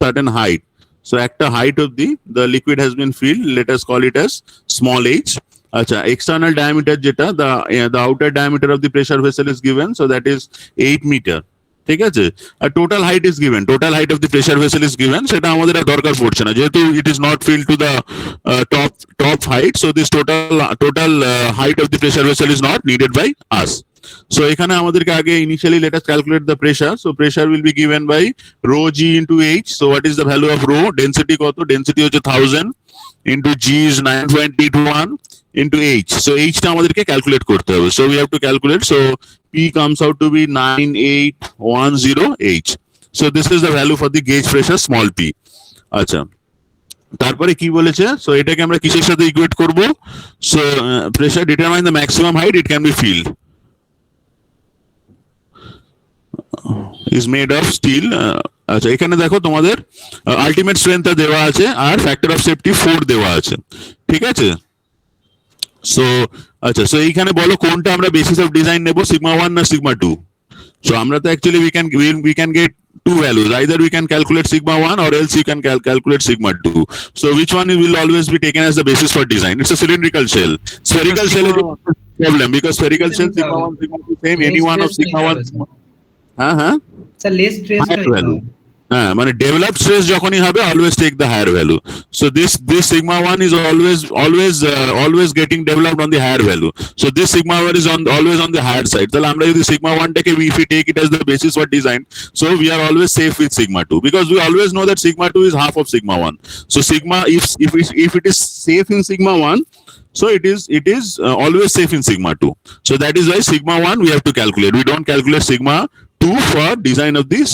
certain height, so একটা height of the liquid has been filled, let us call it as small h. আচ্ছা, external diameter যেটা the outer diameter of the pressure vessel is given, so that is 8 metre, ঠিক আছে। আর total height is given, total height of the pressure vessel is given, সেটা আমাদের আর দরকার পড়ছে না যেহেতু it is not filled to the top height, so this total height of the pressure vessel is not needed by us. So এখানে আমাদেরকে আগে initially let us calculate the pressure. So pressure will be given by rho G into h। So what is the value of rho? Density কত? Density হচ্ছে 1000 into G is 9.81 into h. So h টা আমাদেরকে calculate করতে হবে। So we have to calculate. So p comes out to be 9810 h. So this is the value for the gauge pressure small p. আচ্ছা, তারপরে কি বলেছে? So এটাকে আমরা কিসের সাথে ইকুয়েট করব? So pressure determine the maximum height it can be field is made of steel. আচ্ছা, এখানে দেখো তোমাদের আলটিমেট স্ট্রেংথ দেওয়া আছে আর ফ্যাক্টর অফ সেফটি 4 দেওয়া আছে, ঠিক আছে। সো আচ্ছা, সো এইখানে বলো কোনটা আমরা বেসিস অফ ডিজাইন নেব, সিগমা 1 না সিগমা 2? সো আমরা তো actually we can get two values, either we can calculate sigma 1 or else you can calculate sigma 2. So which one will always be taken as the basis for design? It's a cylindrical shell. Spherical shell is a problem because spherical shell sigma 1 sigma 2 same, any one of sigma 1 sir less stress higher value. হ্যাঁ, মানে developed stress যখনই হবে always take the higher value. So this sigma 1 is always getting developed on the higher value. So this sigma 1 is always on the higher side. তাহলে আমরা যদি sigma 1 টাকে if we take it as the basis for design, so we are always safe with sigma 2 because we always know that sigma 2 is half of sigma 1. So sigma if it is safe in sigma 1, so it is always safe in sigma 2. So that is why sigma 1 we have to calculate. We don't calculate sigma 2 for design of these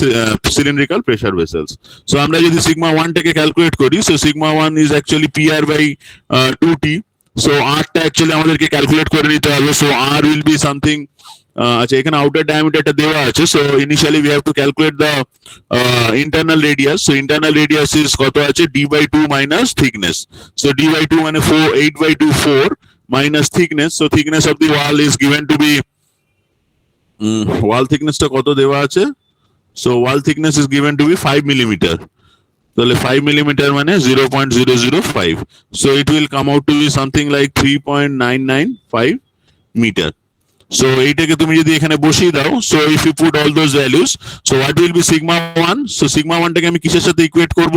cylindrical pressure vessels. So আমরা যদি sigma 1 টাকে calculate করি, so sigma 1 is actually pr by 2t. So r টা actually আমাদেরকে calculate করে নিতে হবে। So r will be something আচ্ছা, এখানে আউটার ডায়ামিটারটা দেওয়া আছে। So initially we have to calculate the internal radius. So internal radius is কত আছে? d by 2 minus thickness. So d by 2 মানে 8 by 2 4 minus thickness. So thickness of the wall is given to be wall thickness টা কত দেওয়া আছে? So wall thickness is given to be 5 millimeter. তাহলে 5 millimeter মানে 0.005. So it will come out to be something like 3.995 meter. So এইটাকে তুমি যদি এখানে বসিয়ে দাও, so if you put all those values, so what will be sigma 1? So sigma 1 টাকে আমি কিসের সাথে ইকুয়েট করব?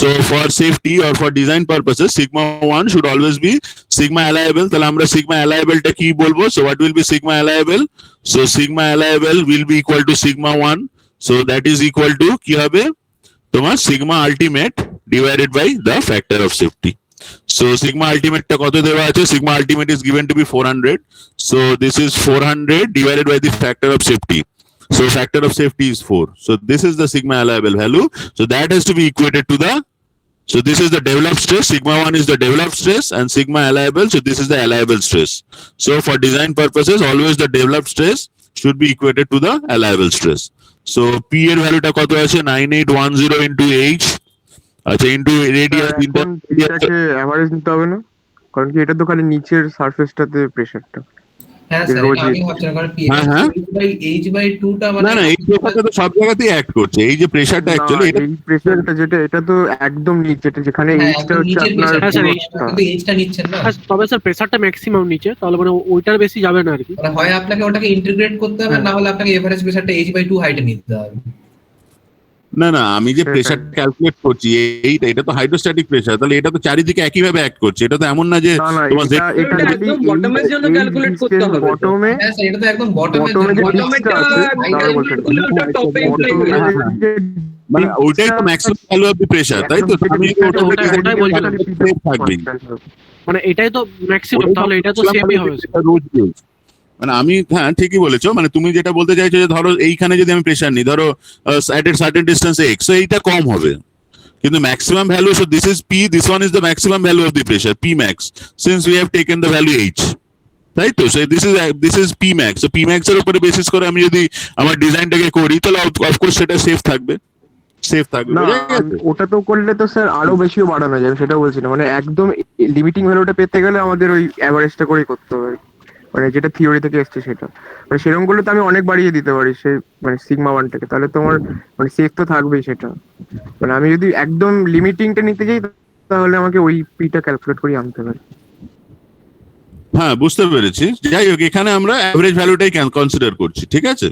So for safety or for design purposes, sigma 1 should always be sigma allowable. তাহলে আমরা sigma allowable টা কি বলবো? So what will be sigma allowable? So sigma allowable will be equal to sigma 1. So that is equal to কি হবে? তোমার sigma ultimate divided by the factor of safety. So sigma ultimate টা কত দেওয়া আছে? Sigma ultimate is given to be 400. So this is 400 divided by the factor of safety. So factor of safety is 4. So this is the sigma allowable value. So that has to be equated to the So this is the developed stress. Sigma 1 is the developed stress and sigma allowable. So this is the allowable stress. So for design purposes, always the developed stress should be equated to the allowable stress. So P এর ভ্যালুটা কত আছে 9810 into h আচ্ছা into radius এখন এটাকে average নিতে হবে না, কারণ কি এটা তো খালি নিচের সারফেসটাতে প্রেসারটা। হ্যাঁ স্যার রোজই। আমি ভাবছিলাম কারণ হ্যাঁ, হ্যাঁ। h/2 টা মানে না না এই প্রেসারটা তো সব জায়গাতেই অ্যাক্ট করছে, এই যে প্রেসারটা অ্যাকচুয়ালি এটা এই প্রেসারটা যেটা এটা তো একদম নিচে, যেখানে হ্যাঁ, এইচটা একদম হচ্ছে নিচের আপনার pressure, হ্যাঁ, স্যার, পুরোটা। কিন্তু এইচটা নিচ্ছেন না, হ্যাঁ, তবে স্যার প্রেসারটা ম্যাক্সিমাম নিচে, তাহলে মানে ওইটার বেশি যাবে না আর কি। মানে হয় আপনাকে ওটাকে ইন্টিগ্রেট করতে হবে, হ্যাঁ। না হলে আপনাকে এভারেজ প্রেসারটা h/2 হাইটে নিতে হবে। না না আমি যে সেটাই। প্রেসার ক্যালকুলেট করছি এইটা এটা তো হাইড্রোস্ট্যাটিক প্রেসার, তাহলে এটা তো চারিদিকে একই ভাবে অ্যাক্ট করছে, এটা তো এমন না যে না না তোমার এটা এটা এটা যদি একদম bottom এর জন্য calculate করতে হবে তো। বটমে হ্যাঁ স্যার এটা তো একদম বটমের Bottom-এ যে জন্য। disk টা আছে, তাহলে বলতে করলে ওটা টপে ইমপ্লাই হয়ে যাবে। মানে ওইটাই তো maximum value of the pressure, তাই তো আমি যদি ওটা ওটাই বলছিলাম। থাকবেই মানে এটাই তো ম্যাক্সিমাম, তাহলে এটা তো সেমই হবে স্যার। মানে আমি হ্যাঁ ঠিকই বলেছো, মানে তুমি যেটা বলতে চাইছো যে ধরো এইখানে যদি আমি প্রেসার নিই, ধরো at a certain distance x, so এইটা কম হবে, কিন্তু maximum value, so this is p, this one is the maximum value of the pressure p max, since we have taken the value h, তাই তো? so this is p max, so p max এর উপরে basis করে আমি যদি আমার ডিজাইনটাকে করি তাহলে অফকোর্স সেটা সেফ থাকবে। না বোঝা গেছে? ওটা তো করলে তো স্যার আরো বেশিও বাড়ানো যাবে, সেটা বলছি না, মানে একদম লিমিটিং ভ্যালুটা পেতে গেলে আমাদের ওই অ্যাভারেজটা করেই করতে হবে, মানে যেটা থিওরি থেকে এসছে সেটা, মানে সেরকম করলে তো আমি অনেক বাড়িয়ে দিতে পারি সে মানে সিগমা 1টাকে, তাহলে তোমার মানে সেফ তো থাকবেই সেটা। মানে আমি যদি একদম লিমিটিংটা নিতে যাই তাহলে আমাকে ওই পিটা ক্যালকুলেট করে আনতে হবে। হ্যাঁ বুঝতে পেরেছি, যাই হোক এখানে আমরা অ্যাভারেজ ভ্যালুটাই কনসিডার করছি, ঠিক আছে?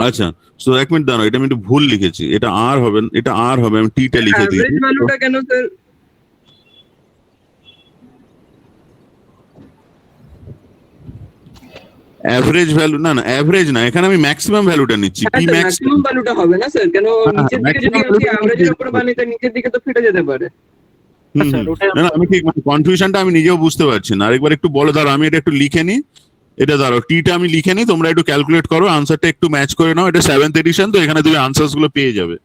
আচ্ছা সো এক মিনিট দাঁড়াও, এটা আমি একটু ভুল লিখেছি, এটা আর হবে না, এটা আর হবে, আমি টিটা লিখে দিয়েছি। অ্যাভারেজ ভ্যালুটা কেন স্যার? অ্যাভারেজ ভ্যালু না না অ্যাভারেজ না, এখানে আমি ম্যাক্সিমাম ভ্যালুটা নিচ্ছি পি ম্যাক্স। ম্যাক্সিমাম ভ্যালুটা হবে না স্যার, কেন নিচের দিকে যদি maximum আপনি value অ্যাভারেজের উপরে বানিয়ে দেন নিচের দিকে তো ফেটে যেতে পারে। স্যার ওটাই না না আমি ঠিক মানে কনফিউশনটা আমি নিজেও বুঝতে পারছি না, আরেকবার একটু বলে দাঁড়াও, আমি এটা একটু লিখে নিই, এটা দাঁড়াও টিটা আমি লিখে নিই, তোমরা একটু ক্যালকুলেট করো, আনসারটা একটু ম্যাচ করে নাও, এটা 7th এডিশন তো এখানে তুমি আনসারস গুলো পেয়ে যাবে।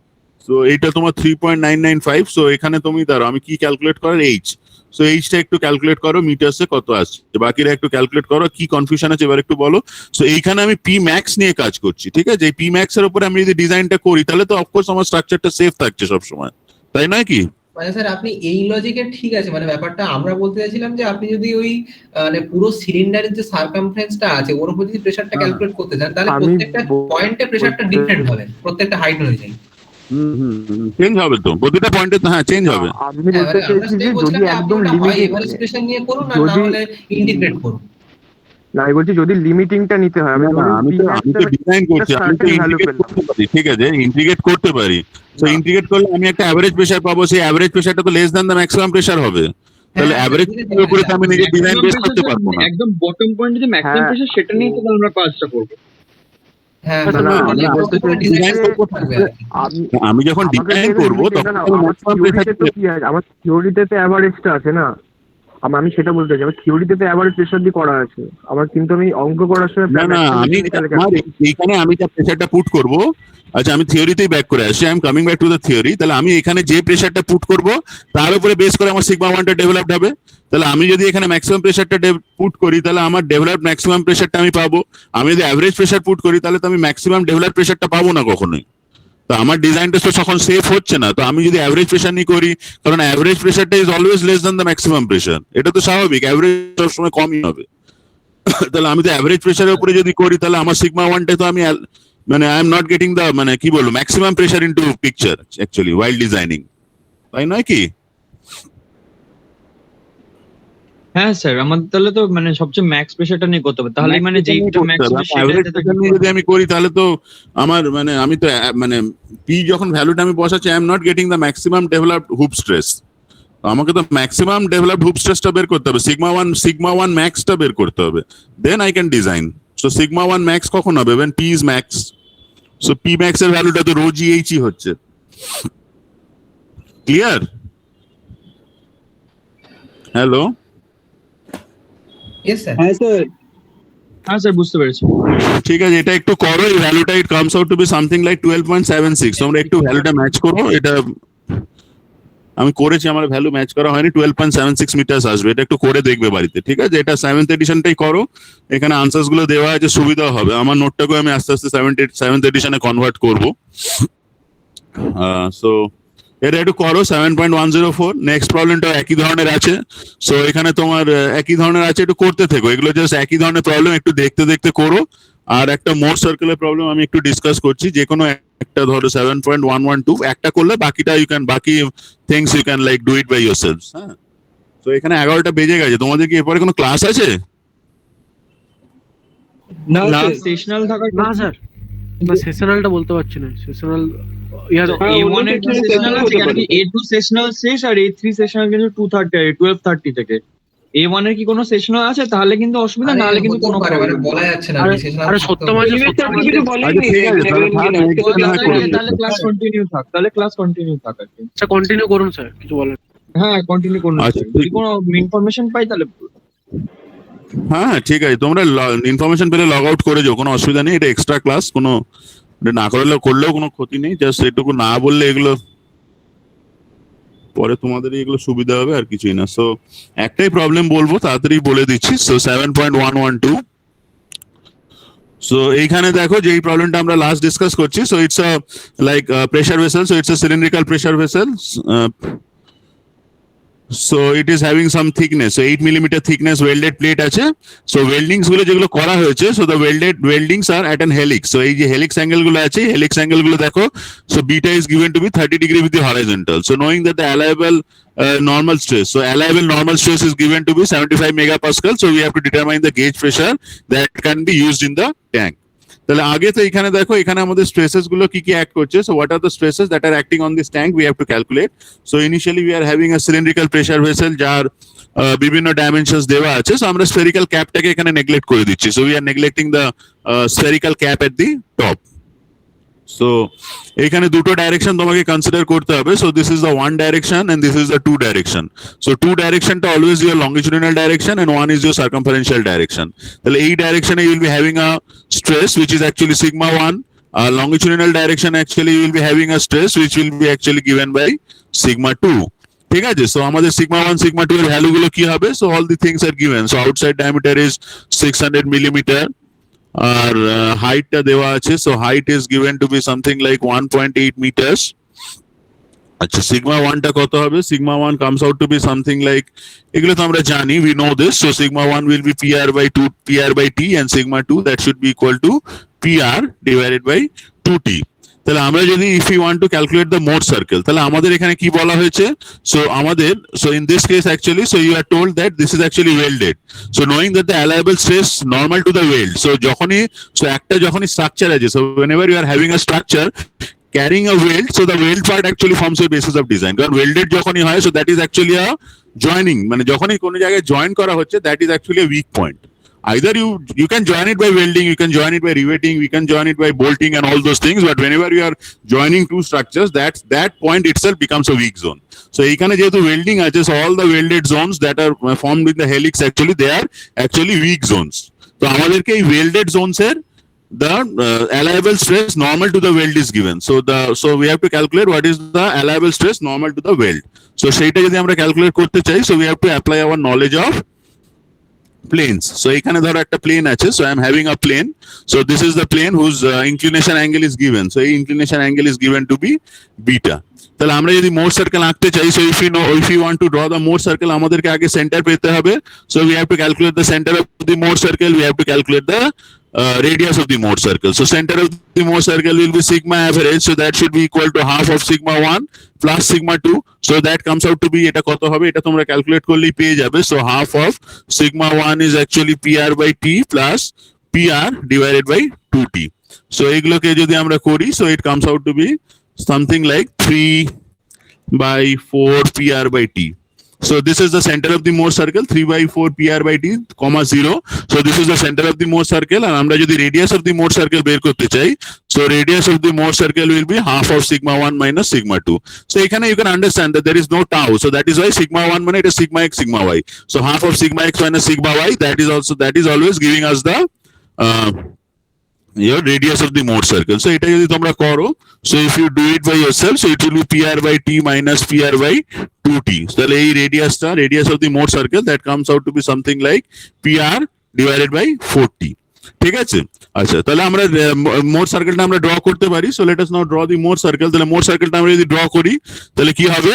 সো এইটা তোমার 3.995, সো এখানে তুমি দাঁড়াও আমি কি ক্যালকুলেট করার এইচ, সো এইচটা একটু ক্যালকুলেট করো মিটারসে কত আসছে, বাকিরা একটু ক্যালকুলেট করো কি কনফিউশন আছে এবার একটু বলো। সো এইখানে আমি পি ম্যাক্স নিয়ে কাজ করছি, ঠিক আছে? এই পি ম্যাক্স এর উপরে আমি যদি ডিজাইনটা করি তাহলে তো অফকোর্স আমার স্ট্রাকচারটা সেফ থাকছে সবসময়, তাই নয় কি? মানে স্যার আপনি এই লজিকে ঠিক আছে, মানে ব্যাপারটা আমরা বলতে চাইছিলাম যে আপনি যদি ওই মানে পুরো সিলিন্ডারের যে সারকামফারেন্সটা আছে ওর উপর যদি প্রেসারটা ক্যালকুলেট করতে চান তাহলে আমি প্রত্যেকটা পয়েন্টে প্রেসারটা ডিফারেন্ট হবে, প্রত্যেকটা হাইট অনুযায়ী। চেঞ্জ হবে তো প্রতিটা পয়েন্টে, হ্যাঁ চেঞ্জ হবে। আমি বলতে চাইছি যে যদি একদম লিমিটিং নিয়ে করুন আর না যদি- হলে ইন্টিগ্রেট করুন। না আমি বলছি যদি লিমিটিংটা নিতে হয় আমি ধরুন আমি তো ডিজাইন করছি, আমি তো certain value ইন্টিগ্রেট পেলাম। করতে পারি, ঠিক আছে? ইন্টিগ্রেট করতে পারি, তো না। ইন্টিগ্রেট করলে আমি একটা অ্যাভারেজ প্রেসার পাবো, সেই অ্যাভারেজ প্রেসারটা তো less than the maximum pressure হবে, তাহলে অ্যাভারেজ প্রেসারের উপরে তো আমি নিজে ডিজাইন বেস করতে পারবো না। একদম বটম পয়েন্ট যে ম্যাক্সিমাম হ্যাঁ। প্রেসার সেটা নিয়ে তো আমরা কাজটা করব। হ্যাঁ না, না, মানে আমি বলতে চাইছি ডিজাইন যে- করতে থাকবে আর কি। আমি যখন আমাকে ডিজাইন দেখে করবো limiting তখন না, আমি আমার maximum theory-তে pressure তো কি আছে, আমার থিওরিতে তো অ্যাভারেজটা আছে না, আমি সেটা বলতে চাই, আমার থিওরিতে তো অ্যাভারেজ প্রেসার দিয়ে করা আছে, আমার কিন্তু আমি অঙ্ক করার সময় না না আমি আমার এইখানে আমি যে প্রেসারটা পুট করব, আচ্ছা আমি থিওরিতেই ব্যাক করে আসছি, I am coming back to the theory, তাহলে আমি এখানে যে প্রেসারটা পুট করব তার উপরে বেস করে আমার সিগমা 1টা ডেভেলপড হবে, তাহলে আমি যদি এখানে ম্যাক্সিমাম প্রেসারটা পুট করি তাহলে আমার ডেভেলপড ম্যাক্সিমাম প্রেসারটা আমি পাবো, আমি যদি অ্যাভারেজ প্রেসার পুট করি তাহলে তো আমি ম্যাক্সিমাম ডেভেলপড প্রেসারটা পাবো না কখনোই, তো আমার ডিজাইনটা তো তখন সেফ হচ্ছে না। তো আমি যদি অ্যাভারেজ প্রেসার নিয়ে করি, কারণ অ্যাভারেজ প্রেসারটা is always less than the maximum pressure, এটা তো স্বাভাবিক, অ্যাভারেজ সবসময় কমই হবে। তাহলে আমি তো অ্যাভারেজ প্রেসারের উপরে যদি করি তাহলে আমার সিগমা 1টা তো আমি মানে I am not getting the মানে কি বলবো maximum pressure into picture actually while designing, তাই নয় কি? হ্যাঁ স্যার, আমাদের তাহলে তো মানে সবচেয়ে ম্যাক্স প্রেসারটা নিয়ে করতে হবে, তাহলে মানে যেইটা ম্যাক্স অ্যাভারেজ প্রেসার নিয়ে যদি আমি করি তাহলে তো আমার মানে আমি তো মানে পি যখন ভ্যালুটা আমি বসাচ্ছি I am not getting the maximum developed Hoop stress, আমাকে তো ম্যাক্সিমাম ডেভেলপড হুপ স্ট্রেসটা বের করতে হবে, সিগমা 1 ম্যাক্সটা বের করতে হবে, then I can design. So sigma 1 max কখন হবে? when p is max, সো p max এর ভ্যালুটা তো রো GH ই হচ্ছে, ক্লিয়ার? Hello yes sir. হ্যাঁ স্যার, হ্যাঁ স্যার বুঝতে পেরেছি। ঠিক আছে, এটা একটু করো, এই ভ্যালুটা it comes out to be something like 12.76, তোমরা একটু ভ্যালুটা ম্যাচ করো, এটা আমি করেছি, আমার ভ্যালু ম্যাচ করা হয়নি, 12.76 মিটার আসবে। এটা একটু করে দেখবে বাড়িতে, ঠিক আছে? এটা 7th এডিশনটাই করো, এখানে আনসার্স গুলো দেওয়া আছে, সুবিধা হবে। আমার নোটটাকে আমি আস্তে আস্তে 7th এডিশনে কনভার্ট করবো। সো এটা একটু করো, 7.104। নেক্সট প্রবলেমটা একই ধরনের আছে। সো এখানে তোমার একই ধরনের আছে, একটু করতে থেকো এগুলো, জাস্ট একই ধরনের প্রবলেম, একটু দেখতে দেখতে করো। আর একটা মোর সার্কেলের প্রবলেম আমি একটু ডিসকাস করছি, যে কোনো একটা ধরো 7.112, একটা করলে বাকিটা বাকি things you can like do it by yourselves. হ্যাঁ, তো এখানে 11টা বেজে গেছে, তোমাদের কি এরপরে কোনো ক্লাস আছে? না সেশনাল থাকার না স্যার, না সেশনালটা বলতে পারছি না। সেশনাল ইয়ার A1 এর সেশনাল আছে, কেন কি A2 সেশনাল শেষ আর A3 সেশনাল কিন্তু 12:30 থেকে। A1 এর কি কোনো সেশনাল আছে? তাহলে কিন্তু অসুবিধা, না হলে কিন্তু কোনো মানে বলা যাচ্ছে না আরে seasonal আরে থাকতে সত্য হবে। মাঝে আচ্ছা, ঠিক আছে, তাহলে থাক, next time হয় করে তাহলে ক্লাস কন্টিনিউ থাক, তাহলে ক্লাস কন্টিনিউ থাক আর কি। আচ্ছা কন্টিনিউ করুন স্যার, কিছু বলেন। হ্যাঁ কন্টিনিউ করুন, আচ্ছা, যদি কোনো ইনফরমেশন পাই তাহলে হ্যাঁ ঠিক আছে, তোমরা ইনফরমেশন পেলে লগ আউট করে যাও, কোনো অসুবিধা নেই। এটা এক্সট্রা ক্লাস, কোনো এটা না করলেও কোনো ক্ষতি নেই। জাস্ট এটুকু না বললে এগুলো পরে তোমাদের এগুলো সুবিধা হবে, আর কিছুই না। সো একটাই প্রবলেম বলবো, তাড়াতাড়ি বলে দিচ্ছি। সো 7.112, সো এইখানে দেখো যে এই প্রবলেমটা আমরা লাস্ট ডিসকাস করছি। So it's a like pressure vessel, so it's a cylindrical pressure vessel. So it is having some thickness, so 8 millimeter thickness welded plate আছে। So weldings গুলো যেগুলো করা হয়েছে, so the weldings are at an helix। So এই যে helix angle গুলো আছে, helix angle গুলো দেখো, so beta is given to be 30 degree with the horizontal। So knowing that the allowable normal stress, so allowable normal stress is given to be 75 megapascal, so we have to determine the gauge pressure that can be used in the tank। তাহলে আগে তো এখানে দেখো, এখানে আমাদের stresses গুলো কি কি অ্যাক্ট করছে। So what are the stresses that are acting on this tank, we have to calculate. So initially we are having a cylindrical pressure vessel, যার বিভিন্ন ডাইমেনশনস দেওয়া আছে। সো আমরা স্ফেরিক্যাল ক্যাপটাকে এখানে নেগলেক্ট করে দিচ্ছি। So we are neglecting the spherical cap at the top. So এখানে দুটো ডাইরেকশন তোমাকে কনসিডার করতে হবে। So this is the one direction and this is the two direction. So two ডাইরেকশনটা always your longitudinal direction and one is your circumferential direction. তাহলে এই ডাইরেকশনে you will be having a stress which is actually sigma 1. Longitudinal direction actually you will be having a stress which will be actually given by sigma 2. ঠিক আছে, so আমাদের sigma 1 sigma 2 এর value গুলো কি হবে? So all the things are given. So outside diameter is 600 millimeter, আর হাইটটা দেওয়া আছে। So height is given to be something like 1.8 meters। আচ্ছা, সিগমা 1টা কত হবে? Sigma 1 comes out to be something like, এগুলো তো আমরা জানি, we know this। So sigma 1 will be PR by 2, PR by T, and sigma 2 that should be equal to PR divided by 2T। তাহলে আমরা যদি if we want to calculate the mode circle, তাহলে আমাদের এখানে কি বলা হয়েছে? So আমাদের, so in this case actually, so you are told that this is actually welded। So knowing that the allowable stress normal to the weld, so যখনই structure আছে, so whenever you are having a structure carrying a weld, so the weld part actually forms a basis of design। কারণ welded যখনই হয়, so that is actually a joining, মানে যখনই কোনো জায়গায় join করা হচ্ছে, that is actually a weak point। Either you can join it by welding, you can join it by riveting, we can join it by bolting and all those things, but whenever you are joining two structures, that point itself becomes a weak zone। So এইখানে যেহেতু welding আছে, so all the welded zones that are formed with the helix actually they are actually weak zones। তো আমাদেরকে এই welded zones এর the allowable stress normal to the weld is given। So we have to calculate what is the allowable stress normal to the weld। So সেইটা যদি আমরা calculate করতে চাই, so we have to apply our knowledge of planes। So এখানে ধরো একটা plane আছে, so I am having a plane, so this is the plane whose inclination angle is given। So এই inclination angle is given to be beta। তাহলে আমরা যদি mode circle আঁকতে চাই, so if you want to draw the mode circle, আমাদেরকে আগে centre পেতে হবে। So we have to calculate the center of the mode circle, we have to calculate the radius of the mode circle। So center of the mode circle will be sigma average, so that should be equal to half of sigma 1 plus sigma 2। So that comes out to be, এটা কত হবে? এটা তোমরা calculate করলেই পেয়ে যাবে। So half of sigma 1 is actually PR by T plus PR divided by 2T। So এগুলোকে যদি আমরা করি, so it comes out to be something like 3/4 PR by T। So this is the center of the mode circle, 3/4 PR by T, 0. So this is the center of the mode circle, and আমরা যদি radius of the mode circle বের করতে চাই, so radius of the mode circle will be half of sigma 1 minus sigma 2। So এখানে you can understand that there is no tau, so that is why sigma 1 মানে এটা sigma x sigma y। So half of sigma x minus sigma y, that is always giving us the your radius of the Mohr circle. So এটা যদি তোমরা করো, so if you do it by yourself, so it will be PR by T minus PR by 2T. So তাহলে এই radius of the Mohr circle, that comes out to be something like PR divided by 4T. ঠিক আছে? আচ্ছা, তাহলে আমরা Mohr সার্কেলটা আমরা draw করতে পারি। So let us now draw the Mohr circle. তাহলে Mohr সার্কেলটা আমরা যদি ড্র করি, তাহলে কি হবে?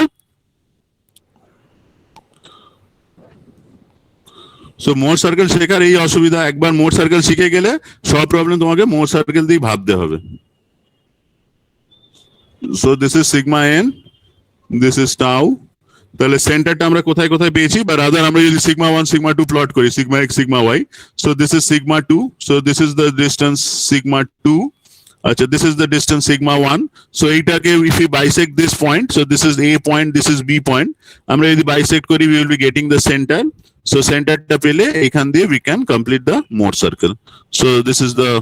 সো মোর সার্কেল শেখার এই অসুবিধা, একবার মোর সার্কেল শিখে গেলে সব প্রবলেম তোমাকে মোর সার্কেল দিয়ে ভাবতে হবে। So this is sigma N, this is tau. তাহলে সেন্টারটা আমরা কোথায় কোথায় পেয়েছি, বা রাদার আমরা যদি সিগমা 1 সিগমা 2 প্লট করি, sigma x sigma y, so this is sigma 2, so this is the distance sigma 2। আচ্ছা, this is the distance sigma 1. So এইটাকে if we bisect this point, so this is A point, this is B point, আমরা যদি bisect করি we will be getting the center. So centerটা পেলে এখান দিয়ে we can complete the Mohr circle. So this is the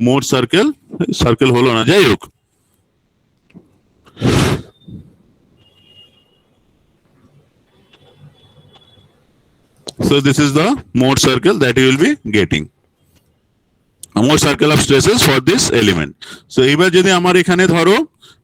Mohr circle. Circle হলো না, যাই হোক। So this is the Mohr circle that you will be getting. Mohr circle of stresses for this element. So এবার যদি আমার এখানে ধরো,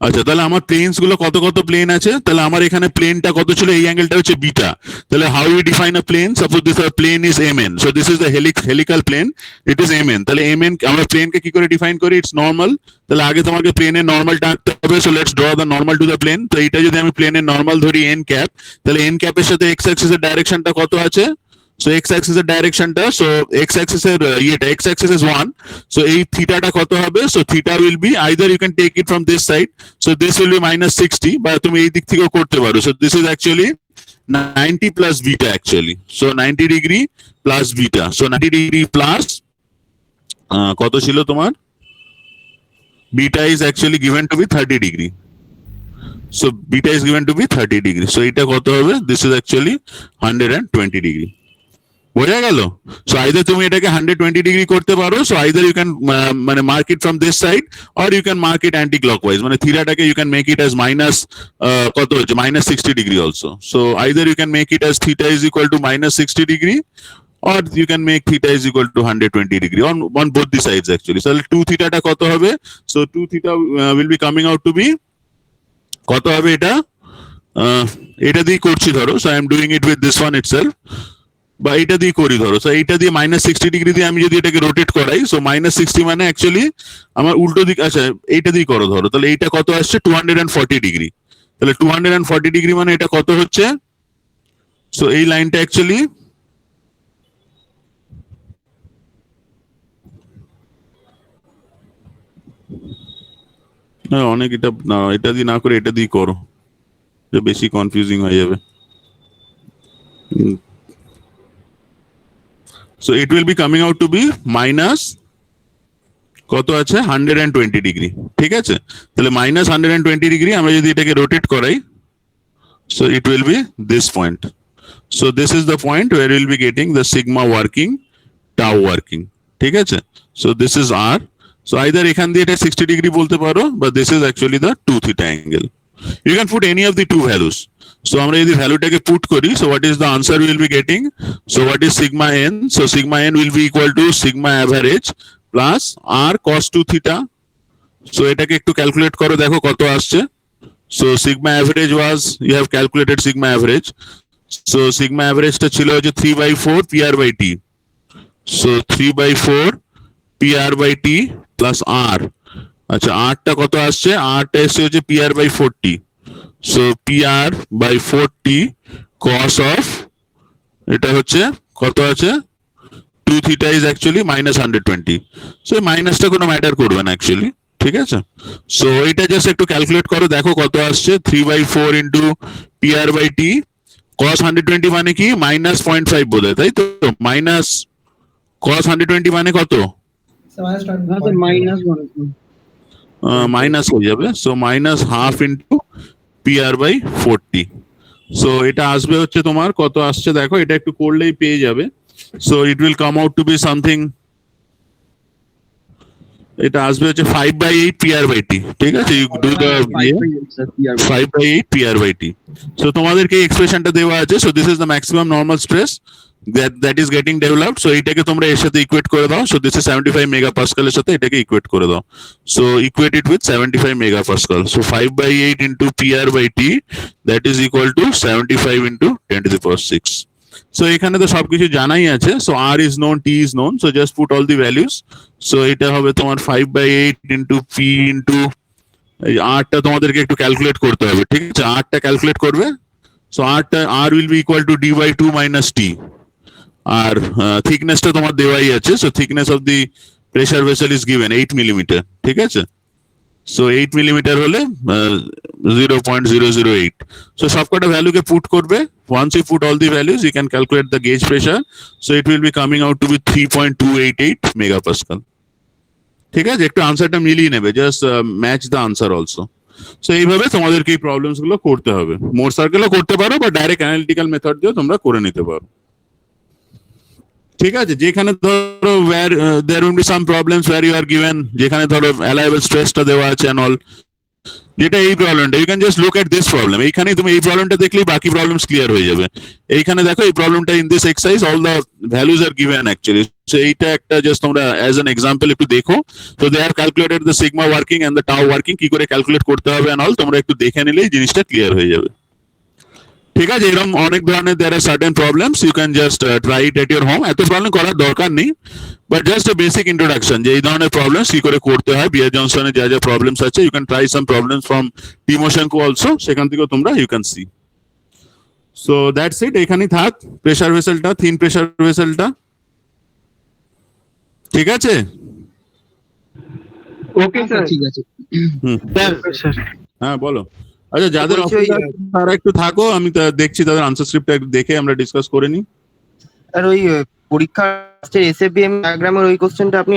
আচ্ছা তাহলে আমার প্লেনস গুলো কত কত প্লেন আছে, তাহলে আমার এখানে প্লেনটা কত ছিল, এই অ্যাঙ্গেলটা হচ্ছে বিটা। তাহলে how you define a plane, suppose this plane is mn, so this is the helical plane, it is mn। তাহলে mn আমরা প্লেনকে কি করে ডিফাইন করি, ইটস নর্মাল। তাহলে আগে তোমাকে প্লেনের নর্মালটা আঁকতে হবে। So let's draw the normal to the plane. তো এটা যদি আমি প্লেনের নর্মাল ধরি n ক্যাপ, তাহলে n ক্যাপের সাথে x অ্যাক্সিস এর ডাইরেকশনটা কত আছে, so x axis এর ডাইরেকশনটা, so x axis এর ইয়েটা, x axis is 1, so এই থিটাটা কত হবে, so theta will be either you can take it from this side, so this will be minus 60, বা তুমি এই দিক থেকেও করতে পারো। so this is actually 90 plus beta actually, so 90 degree plus beta, so 90 degree plus কত ছিল তোমার, beta is actually given to be 30 degree, so beta is given to be 30 degree, so এটা কত হবে, this is actually 120 degree। বোঝা গেল? So either তুমি এটাকে 120 ডিগ্রি করতে পারো, সো আইদার ইউ ক্যান মানে mark it from this side, or you can mark it anticlockwise, মানে থিটাটাকে you can make it as minus কত হচ্ছে, minus 60 degree also. So either you can make it as theta is equal to minus 60 degree, or you can make theta is equal to 120 degree on both the sides actually. So 2 theta টা কত হবে, so 2 theta will be coming out to be কত হবে, এটা এটা দিয়ে করছি ধরো, so I am doing it with this one itself, বা এটা দিয়ে করি ধরো, সো এইটা দিয়ে মাইনাস 60 ডিগ্রি দিয়ে আমি যদি এটাকে রোটেট করাই, সো মাইনাস 60 মানে অ্যাকচুয়ালি আমার উল্টো দিক, আচ্ছা এইটা দিয়ে করো ধরো, তাহলে এইটা কত আসছে 240 ডিগ্রি, তাহলে 240 ডিগ্রি মানে এটা কত হচ্ছে, সো এই লাইনটা অ্যাকচুয়ালি না, অনেক এটা না, এটা দিয়ে না করে এটা দিয়ে করো, এটা বেশি কনফিউজিং হয়ে যাবে। So it will be coming out to be minus কত আছে 120 ডিগ্রি, ঠিক আছে? তাহলে মাইনাস 120 ডিগ্রি আমরা যদি এটাকে রোটেট করাই, so it will be this point. So this is the point where we will be getting the sigma working, tau working, ঠিক আছে? So this is R. So either এখান দিয়ে এটা 60 ডিগ্রি বলতে পারো, but this is actually the 2 theta angle. You can put any of the two values. So আমরা যদি ভ্যালুটাকে put করি, so what is the answer we will be getting? So what is sigma n? So sigma n will be equal to sigma average plus r cos 2 theta. So এটাকে একটু calculate করো, দেখো কত আসছে। So sigma average was, you have calculated sigma average. So sigma average টা ছিল যে 3/4 PR by T. So 3/4 PR by T plus R. আচ্ছা, r টা কত আসছে, r টা এসে হচ্ছে PR by 40. So PR by 40 cos of এটা হচ্ছে কত আছে 2 theta is actually minus 120. So মাইনাসটা কোনো ম্যাটার করবে না অ্যাকচুয়ালি, ঠিক আছে? সো এটা জাস্ট একটু ক্যালকুলেট করো, দেখো কত আসছে 3/4 into PR by T cos 120 মানে কি মাইনাস 0.5 বোধহয়, তাই তো? মাইনাস cos 120 মানে কত, মাইনাস হয়ে যাবে, so minus half into PR by 40. So এটা আসবে হচ্ছে তোমার কত আসছে দেখো, এটা একটু করলেই পেয়ে যাবে। So it will come out to be something, এটা আসবে হচ্ছে 5/8 PR by T, ঠিক আছে? You do the 5/8 PR by T. So তোমাদেরকে এই এক্সপ্রেশনটা দেওয়া আছে। So this is the maximum normal stress. that is getting developed. So এটাকে তোমরা এর সাথে ইকুয়েট করে দাও। So this is 75 megapascal এর সাথে এটাকে ইকুয়েট করে দাও। So equate it with 75 megapascal. So 5/8 into PR/T, that is equal to 75 into 10 to the power 6. So এখানে তো সবকিছু জানাই আছে। So R is known, T is known. So just put all the values. So এটা হবে তোমার 5/8 into P into R টা তোমাদেরকে একটু ক্যালকুলেট করতে হবে, ঠিক আছে? R টা ক্যালকুলেট করবে। So R will be equal to D/2 minus T. আর থিকনেসটা তোমার দেওয়াই আছে। So thickness of the pressure vessel is given 8 millimetre, ঠিক আছে? সো 8 মিলিমিটার হলে 0.008। সো সবকটা ভ্যালুকে পুট করবে। Once you put all the values you can calculate the gauge pressure. So it will be coming out to be 3.288 megapascal, ঠিক আছে? একটু আনসারটা মিলিয়ে নেবে, just match the answer also. So এইভাবে তোমাদেরকে এই প্রবলেমস গুলো করতে হবে। মোর সার্কেলও করতে পারো বা ডাইরেক্ট অ্যানালিটিক্যাল মেথড দিয়েও তোমরা করে নিতে পারো, ঠিক আছে? যেখানে ধরো there will be some problems where you are given, যেখানে ধরো allowable স্ট্রেসটা দেওয়া আছে and all, যেটা এই প্রবলেমটা, you can just look at this problem. এইখানে তুমি এই প্রবলেমটা দেখলেই বাকি প্রবলেমস ক্লিয়ার হয়ে যাবে। এইখানে দেখো এই প্রবলেমটা in this exercise all the values are given actually. So এইটা একটা জাস্ট তোমরা as an example একটু দেখো। So they have calculated the sigma working and the tau working, কি করে ক্যালকুলেট করতে হবে and all, তোমরা একটু দেখে নিলেই জিনিসটা ক্লিয়ার হয়ে যাবে, ঠিক আছে? এরকম অনেক ধরনের there are certain problems you can just try it at your home. এত প্রবলেম করার দরকার নেই, but just a basic introduction যে এই ধরনের প্রবলেমস কি করে করতে হয়। বিয়ার জনসনের যা যা প্রবলেমস আছে, you can try some problems from Timoshenko also, সেখান থেকে তোমরা you can see. So that's it, এখানেই থাক প্রেসার ভেসেলটা, থিন প্রেসার ভেসেলটা, ঠিক আছে? ওকে স্যার, ঠিক আছে। স্যার হ্যাঁ বলো। আচ্ছা, যাদের বলছি ওই- অসুবিধা তারা একটু থাকো, আমি দেখছি তাদের আনসার স্ক্রিপ্টটা একটু দেখে আমরা ডিসকাস করে নিই। আর ওই পরীক্ষার এসএফবিএম ডায়াগ্রামের ওই কোশ্চেনটা আপনি